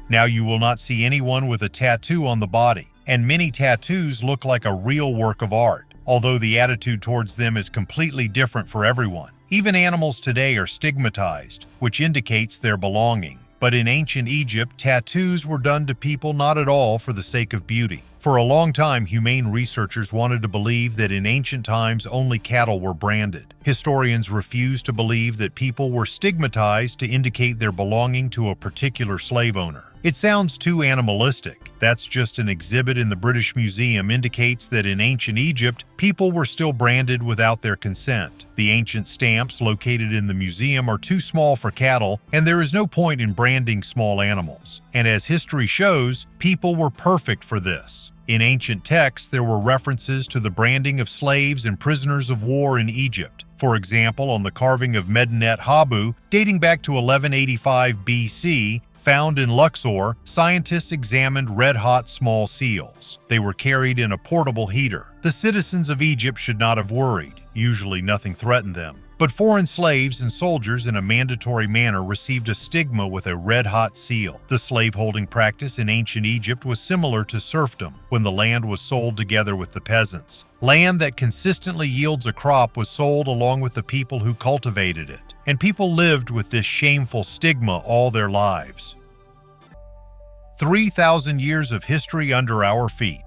Now you will not see anyone with a tattoo on the body, and many tattoos look like a real work of art, although the attitude towards them is completely different for everyone. Even animals today are stigmatized, which indicates their belonging. But in ancient Egypt, tattoos were done to people not at all for the sake of beauty. For a long time, humane researchers wanted to believe that in ancient times only cattle were branded. Historians refused to believe that people were stigmatized to indicate their belonging to a particular slave owner. It sounds too animalistic. That's just an exhibit in the British Museum indicates that in ancient Egypt, people were still branded without their consent. The ancient stamps located in the museum are too small for cattle, and there is no point in branding small animals. And as history shows, people were perfect for this. In ancient texts, there were references to the branding of slaves and prisoners of war in Egypt. For example, on the carving of Medinet Habu, dating back to 1185 BC, found in Luxor, scientists examined red-hot small seals. They were carried in a portable heater. The citizens of Egypt should not have worried. Usually nothing threatened them. But foreign slaves and soldiers in a mandatory manner received a stigma with a red-hot seal. The slaveholding practice in ancient Egypt was similar to serfdom, when the land was sold together with the peasants. Land that consistently yields a crop was sold along with the people who cultivated it, and people lived with this shameful stigma all their lives. 3,000 years of history under our feet.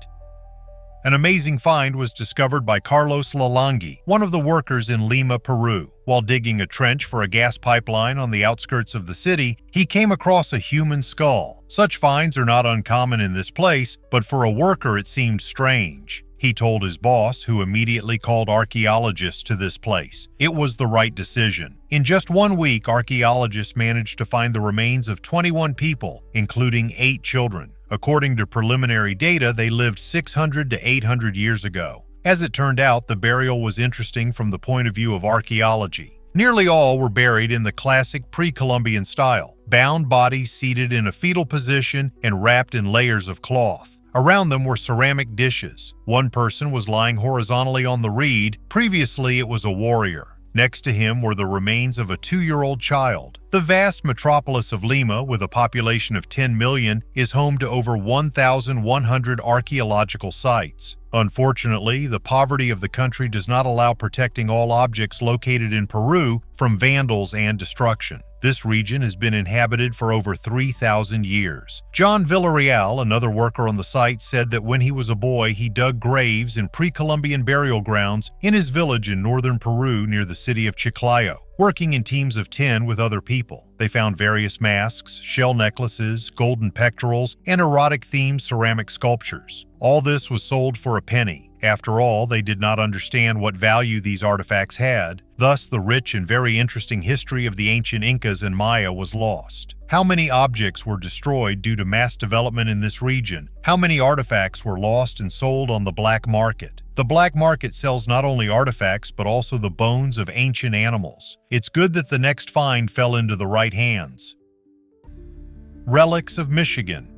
An amazing find was discovered by Carlos Lalangui, one of the workers in Lima, Peru. While digging a trench for a gas pipeline on the outskirts of the city, he came across a human skull. Such finds are not uncommon in this place, but for a worker it seemed strange. He told his boss, who immediately called archaeologists to this place. It was the right decision. In just 1 week, archaeologists managed to find the remains of 21 people, including 8 children. According to preliminary data, they lived 600 to 800 years ago. As it turned out, the burial was interesting from the point of view of archaeology. Nearly all were buried in the classic pre-Columbian style, bound bodies seated in a fetal position and wrapped in layers of cloth. Around them were ceramic dishes. One person was lying horizontally on the reed. Previously, it was a warrior. Next to him were the remains of a 2-year-old child. The vast metropolis of Lima, with a population of 10 million, is home to over 1,100 archaeological sites. Unfortunately, the poverty of the country does not allow protecting all objects located in Peru from vandals and destruction. This region has been inhabited for over 3,000 years. John Villarreal, another worker on the site, said that when he was a boy, he dug graves in pre-Columbian burial grounds in his village in northern Peru near the city of Chiclayo, working in teams of 10 with other people. They found various masks, shell necklaces, golden pectorals, and erotic-themed ceramic sculptures. All this was sold for a penny. After all, they did not understand what value these artifacts had. Thus, the rich and very interesting history of the ancient Incas and Maya was lost. How many objects were destroyed due to mass development in this region? How many artifacts were lost and sold on the black market? The black market sells not only artifacts, but also the bones of ancient animals. It's good that the next find fell into the right hands. Relics of Michigan.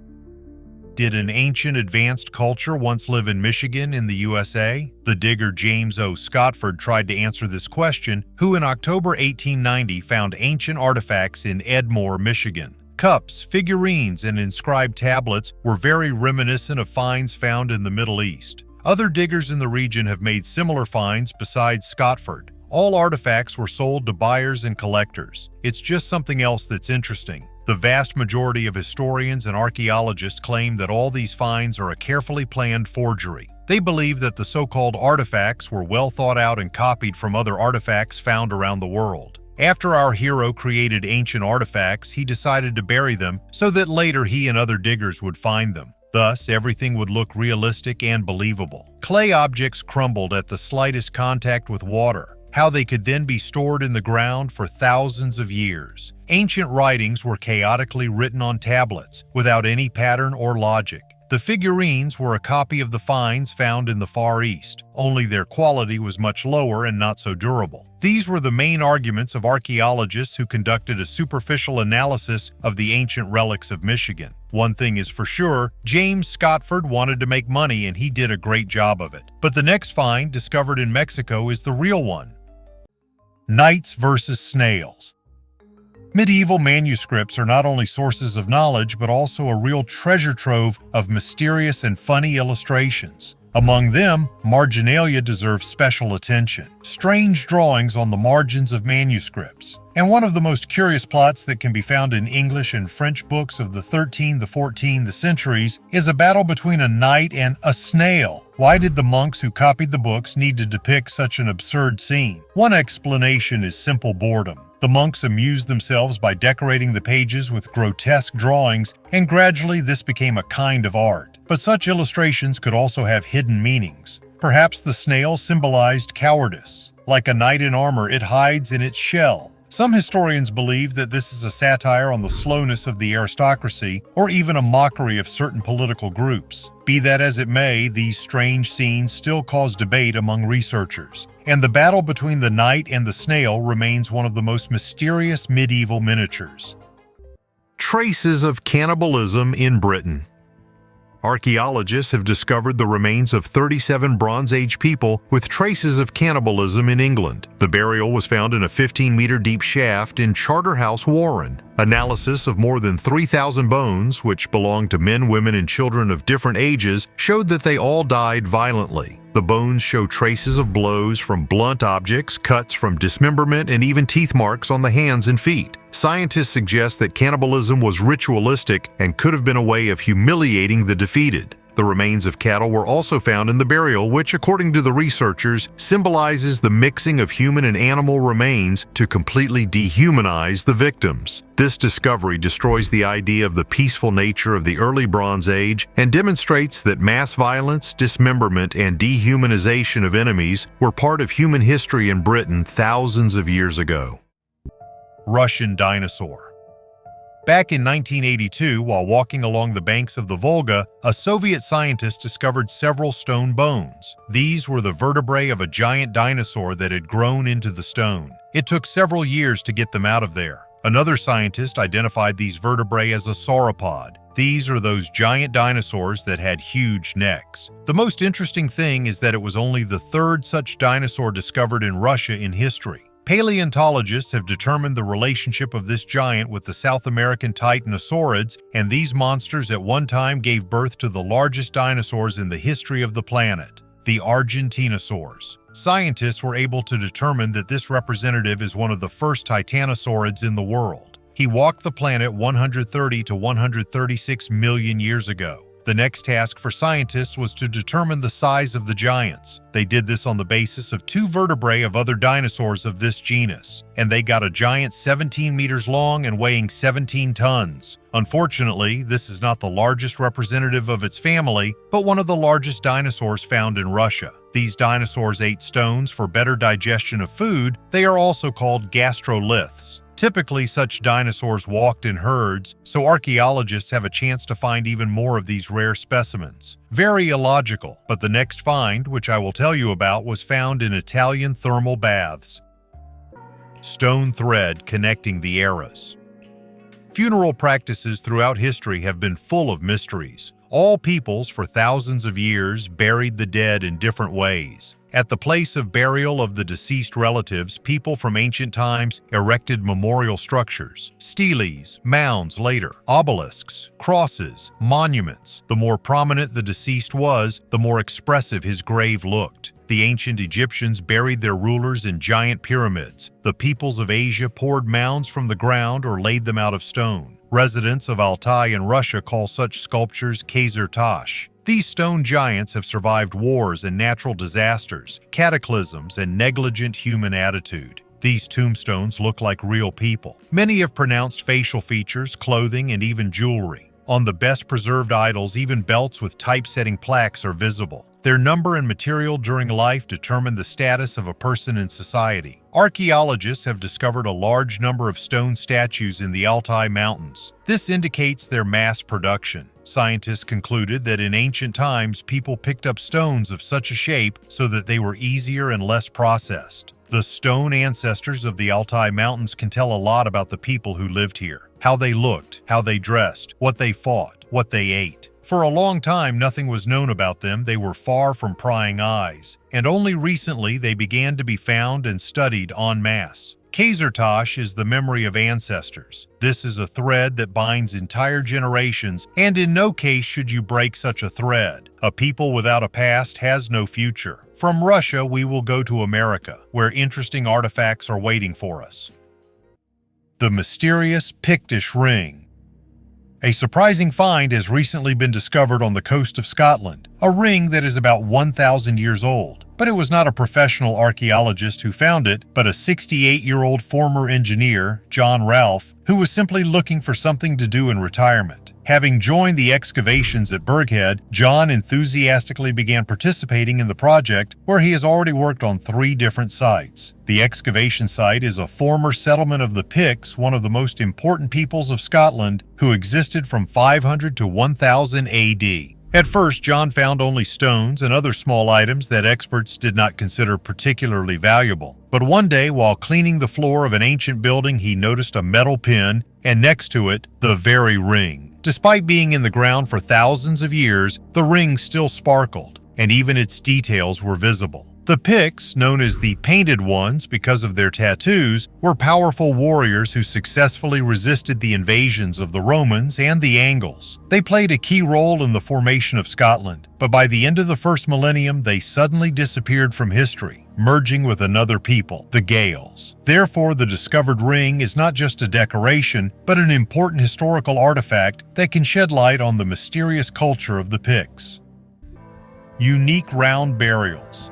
Did an ancient advanced culture once live in Michigan in the USA? The digger James O. Scotford tried to answer this question, who in October 1890 found ancient artifacts in Edmore, Michigan. Cups, figurines, and inscribed tablets were very reminiscent of finds found in the Middle East. Other diggers in the region have made similar finds besides Scotford. All artifacts were sold to buyers and collectors. It's just something else that's interesting. The vast majority of historians and archaeologists claim that all these finds are a carefully planned forgery. They believe that the so-called artifacts were well thought out and copied from other artifacts found around the world. After our hero created ancient artifacts, he decided to bury them so that later he and other diggers would find them. Thus, everything would look realistic and believable. Clay objects crumbled at the slightest contact with water. How they could then be stored in the ground for thousands of years. Ancient writings were chaotically written on tablets, without any pattern or logic. The figurines were a copy of the finds found in the Far East, only their quality was much lower and not so durable. These were the main arguments of archaeologists who conducted a superficial analysis of the ancient relics of Michigan. One thing is for sure, James Scotford wanted to make money and he did a great job of it. But the next find, discovered in Mexico, is the real one. Knights versus snails. Medieval manuscripts are not only sources of knowledge, but also a real treasure trove of mysterious and funny illustrations. Among them, marginalia deserves special attention. Strange drawings on the margins of manuscripts. And one of the most curious plots that can be found in English and French books of the 13th, the 14th, the centuries is a battle between a knight and a snail. Why did the monks who copied the books need to depict such an absurd scene? One explanation is simple boredom. The monks amused themselves by decorating the pages with grotesque drawings, and gradually this became a kind of art. But such illustrations could also have hidden meanings. Perhaps the snail symbolized cowardice. Like a knight in armor, it hides in its shell. Some historians believe that this is a satire on the slowness of the aristocracy, or even a mockery of certain political groups. Be that as it may, these strange scenes still cause debate among researchers, and the battle between the knight and the snail remains one of the most mysterious medieval miniatures. Traces of cannibalism in Britain. Archaeologists have discovered the remains of 37 Bronze Age people with traces of cannibalism in England. The burial was found in a 15-meter deep shaft in Charterhouse, Warren. Analysis of more than 3,000 bones, which belonged to men, women, and children of different ages, showed that they all died violently. The bones show traces of blows from blunt objects, cuts from dismemberment, and even teeth marks on the hands and feet. Scientists suggest that cannibalism was ritualistic and could have been a way of humiliating the defeated. The remains of cattle were also found in the burial, which, according to the researchers, symbolizes the mixing of human and animal remains to completely dehumanize the victims. This discovery destroys the idea of the peaceful nature of the early Bronze Age and demonstrates that mass violence, dismemberment, and dehumanization of enemies were part of human history in Britain thousands of years ago. Russian dinosaur. Back in 1982, while walking along the banks of the Volga, a Soviet scientist discovered several stone bones. These were the vertebrae of a giant dinosaur that had grown into the stone. It took several years to get them out of there. Another scientist identified these vertebrae as a sauropod. These are those giant dinosaurs that had huge necks. The most interesting thing is that it was only the third such dinosaur discovered in Russia in history. Paleontologists have determined the relationship of this giant with the South American titanosaurids, and these monsters at one time gave birth to the largest dinosaurs in the history of the planet, the Argentinosaurs. Scientists were able to determine that this representative is one of the first titanosaurids in the world. He walked the planet 130 to 136 million years ago. The next task for scientists was to determine the size of the giants. They did this on the basis of two vertebrae of other dinosaurs of this genus, and they got a giant 17 meters long and weighing 17 tons. Unfortunately, this is not the largest representative of its family, but one of the largest dinosaurs found in Russia. These dinosaurs ate stones for better digestion of food. They are also called gastroliths. Typically, such dinosaurs walked in herds, so archaeologists have a chance to find even more of these rare specimens. Very illogical, but the next find, which I will tell you about, was found in Italian thermal baths. Stone thread connecting the eras. Funeral practices throughout history have been full of mysteries. All peoples for thousands of years buried the dead in different ways. At the place of burial of the deceased relatives, people from ancient times erected memorial structures, steles, mounds later, obelisks, crosses, monuments. The more prominent the deceased was, the more expressive his grave looked. The ancient Egyptians buried their rulers in giant pyramids. The peoples of Asia poured mounds from the ground or laid them out of stone. Residents of Altai in Russia call such sculptures Kazir-Tash. These stone giants have survived wars and natural disasters, cataclysms, and negligent human attitude. These tombstones look like real people. Many have pronounced facial features, clothing, and even jewelry. On the best preserved idols, even belts with typesetting plaques are visible. Their number and material during life determine the status of a person in society. Archaeologists have discovered a large number of stone statues in the Altai Mountains. This indicates their mass production. Scientists concluded that in ancient times, people picked up stones of such a shape so that they were easier and less processed. The stone ancestors of the Altai Mountains can tell a lot about the people who lived here, how they looked, how they dressed, what they fought, what they ate. For a long time, nothing was known about them. They were far from prying eyes, and only recently they began to be found and studied en masse. Kazir-Tash is the memory of ancestors. This is a thread that binds entire generations, and in no case should you break such a thread. A people without a past has no future. From Russia, we will go to America, where interesting artifacts are waiting for us. The mysterious Pictish ring. A surprising find has recently been discovered on the coast of Scotland, a ring that is about 1,000 years old. But it was not a professional archaeologist who found it, but a 68-year-old former engineer, John Ralph, who was simply looking for something to do in retirement. Having joined the excavations at Burghead, John enthusiastically began participating in the project, where he has already worked on 3 different sites. The excavation site is a former settlement of the Picts, one of the most important peoples of Scotland, who existed from 500 to 1000 AD. At first, John found only stones and other small items that experts did not consider particularly valuable. But one day, while cleaning the floor of an ancient building, he noticed a metal pin, and next to it, the very ring. Despite being in the ground for thousands of years, the ring still sparkled, and even its details were visible. The Picts, known as the Painted Ones because of their tattoos, were powerful warriors who successfully resisted the invasions of the Romans and the Angles. They played a key role in the formation of Scotland, but by the end of the first millennium, they suddenly disappeared from history, merging with another people, the Gaels. Therefore, the discovered ring is not just a decoration, but an important historical artifact that can shed light on the mysterious culture of the Picts. Unique round burials.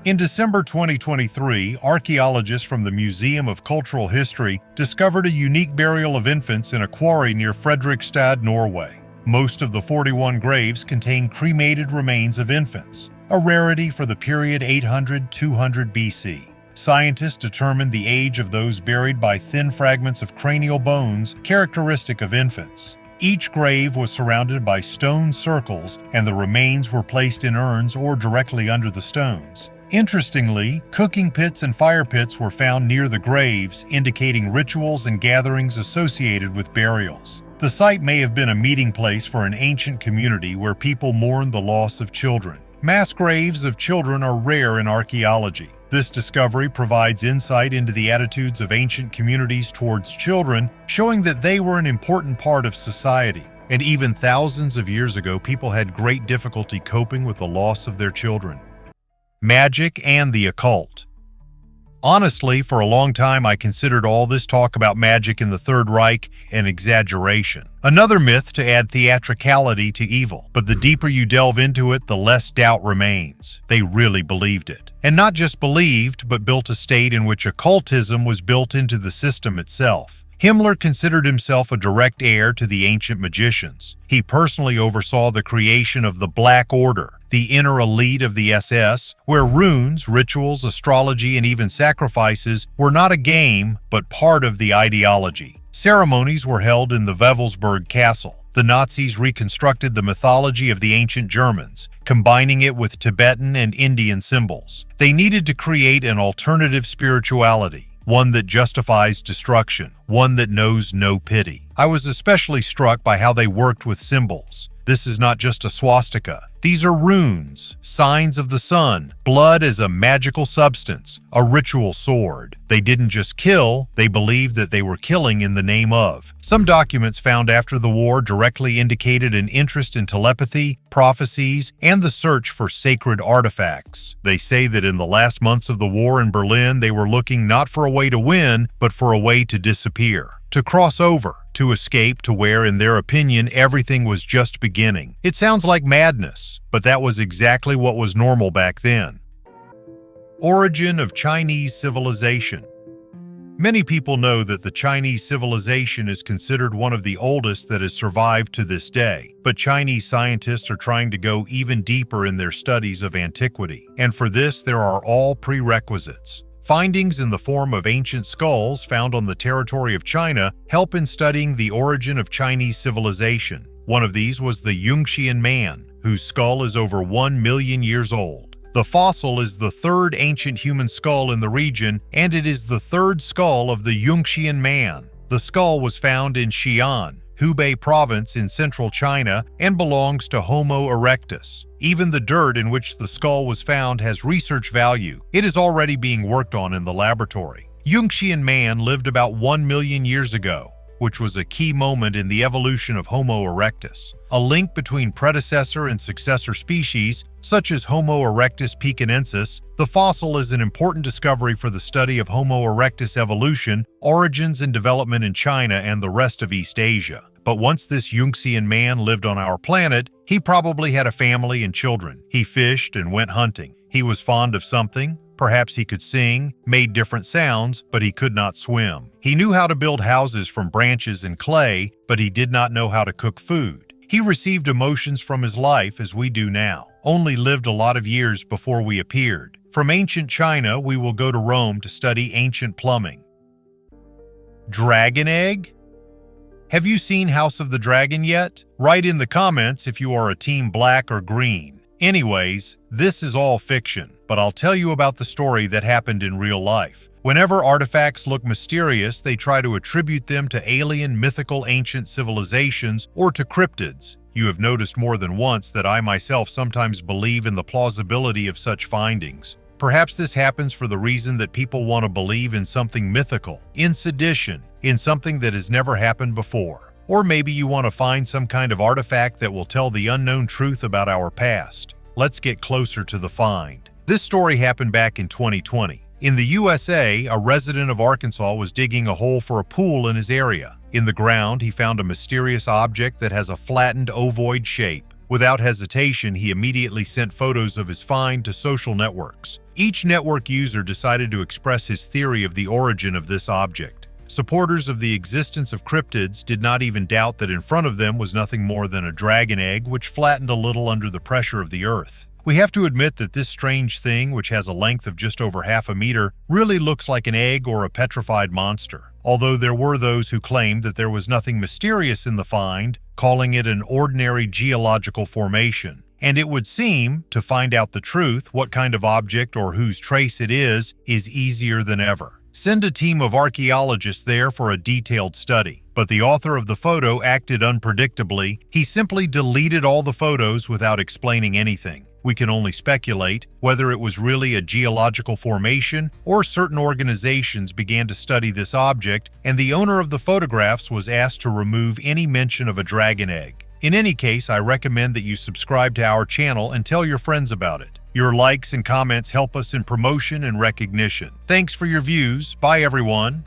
In December 2023, archaeologists from the Museum of Cultural History discovered a unique burial of infants in a quarry near Fredrikstad, Norway. Most of the 41 graves contain cremated remains of infants, a rarity for the period 800–200 BC. Scientists determined the age of those buried by thin fragments of cranial bones characteristic of infants. Each grave was surrounded by stone circles, and the remains were placed in urns or directly under the stones. Interestingly, cooking pits and fire pits were found near the graves, indicating rituals and gatherings associated with burials. The site may have been a meeting place for an ancient community where people mourned the loss of children. Mass graves of children are rare in archaeology. This discovery provides insight into the attitudes of ancient communities towards children, showing that they were an important part of society. And even thousands of years ago, people had great difficulty coping with the loss of their children. Magic and the occult. Honestly, for a long time I considered all this talk about magic in the Third Reich an exaggeration. Another myth to add theatricality to evil. But the deeper you delve into it, the less doubt remains. They really believed it. And not just believed, but built a state in which occultism was built into the system itself. Himmler considered himself a direct heir to the ancient magicians. He personally oversaw the creation of the Black Order, the inner elite of the SS, where runes, rituals, astrology, and even sacrifices were not a game, but part of the ideology. Ceremonies were held in the Wewelsburg Castle. The Nazis reconstructed the mythology of the ancient Germans, combining it with Tibetan and Indian symbols. They needed to create an alternative spirituality, one that justifies destruction, one that knows no pity. I was especially struck by how they worked with symbols. This is not just a swastika. These are runes, signs of the sun, blood as a magical substance, a ritual sword. They didn't just kill, they believed that they were killing in the name of. Some documents found after the war directly indicated an interest in telepathy, prophecies, and the search for sacred artifacts. They say that in the last months of the war in Berlin, they were looking not for a way to win, but for a way to disappear, to cross over, to escape to where, in their opinion, everything was just beginning. It sounds like madness, but that was exactly what was normal back then. Origin of Chinese civilization. Many people know that the Chinese civilization is considered one of the oldest that has survived to this day, but Chinese scientists are trying to go even deeper in their studies of antiquity, and for this there are all prerequisites. Findings in the form of ancient skulls found on the territory of China help in studying the origin of Chinese civilization. One of these was the Junxian Man, whose skull is over 1 million years old. The fossil is the third ancient human skull in the region, and it is the third skull of the Junxian Man. The skull was found in Xi'an, Hubei province in central China, and belongs to Homo erectus. Even the dirt in which the skull was found has research value. It is already being worked on in the laboratory. Junxian Man lived about 1 million years ago, which was a key moment in the evolution of Homo erectus. A link between predecessor and successor species, such as Homo erectus pekinensis, the fossil is an important discovery for the study of Homo erectus evolution, origins and development in China and the rest of East Asia. But once this Junxian man lived on our planet, he probably had a family and children. He fished and went hunting. He was fond of something. Perhaps he could sing, made different sounds, but he could not swim. He knew how to build houses from branches and clay, but he did not know how to cook food. He received emotions from his life as we do now, only lived a lot of years before we appeared. From ancient China, we will go to Rome to study ancient plumbing. Dragon egg? Have you seen House of the Dragon yet? Write in the comments if you are a team black or green. Anyways, this is all fiction, but I'll tell you about the story that happened in real life. Whenever artifacts look mysterious, they try to attribute them to alien, mythical, ancient civilizations or to cryptids. You have noticed more than once that I myself sometimes believe in the plausibility of such findings. Perhaps this happens for the reason that people want to believe in something mythical, in sedition, in something that has never happened before. Or maybe you want to find some kind of artifact that will tell the unknown truth about our past. Let's get closer to the find. This story happened back in 2020. In the USA, a resident of Arkansas was digging a hole for a pool in his area. In the ground, he found a mysterious object that has a flattened ovoid shape. Without hesitation, he immediately sent photos of his find to social networks. Each network user decided to express his theory of the origin of this object. Supporters of the existence of cryptids did not even doubt that in front of them was nothing more than a dragon egg which flattened a little under the pressure of the earth. We have to admit that this strange thing, which has a length of just over half a meter, really looks like an egg or a petrified monster. Although there were those who claimed that there was nothing mysterious in the find, calling it an ordinary geological formation. And it would seem, to find out the truth, what kind of object or whose trace it is easier than ever. Send a team of archaeologists there for a detailed study. But the author of the photo acted unpredictably. He simply deleted all the photos without explaining anything. We can only speculate whether it was really a geological formation or certain organizations began to study this object, and the owner of the photographs was asked to remove any mention of a dragon egg. In any case, I recommend that you subscribe to our channel and tell your friends about it. Your likes and comments help us in promotion and recognition. Thanks for your views. Bye, everyone.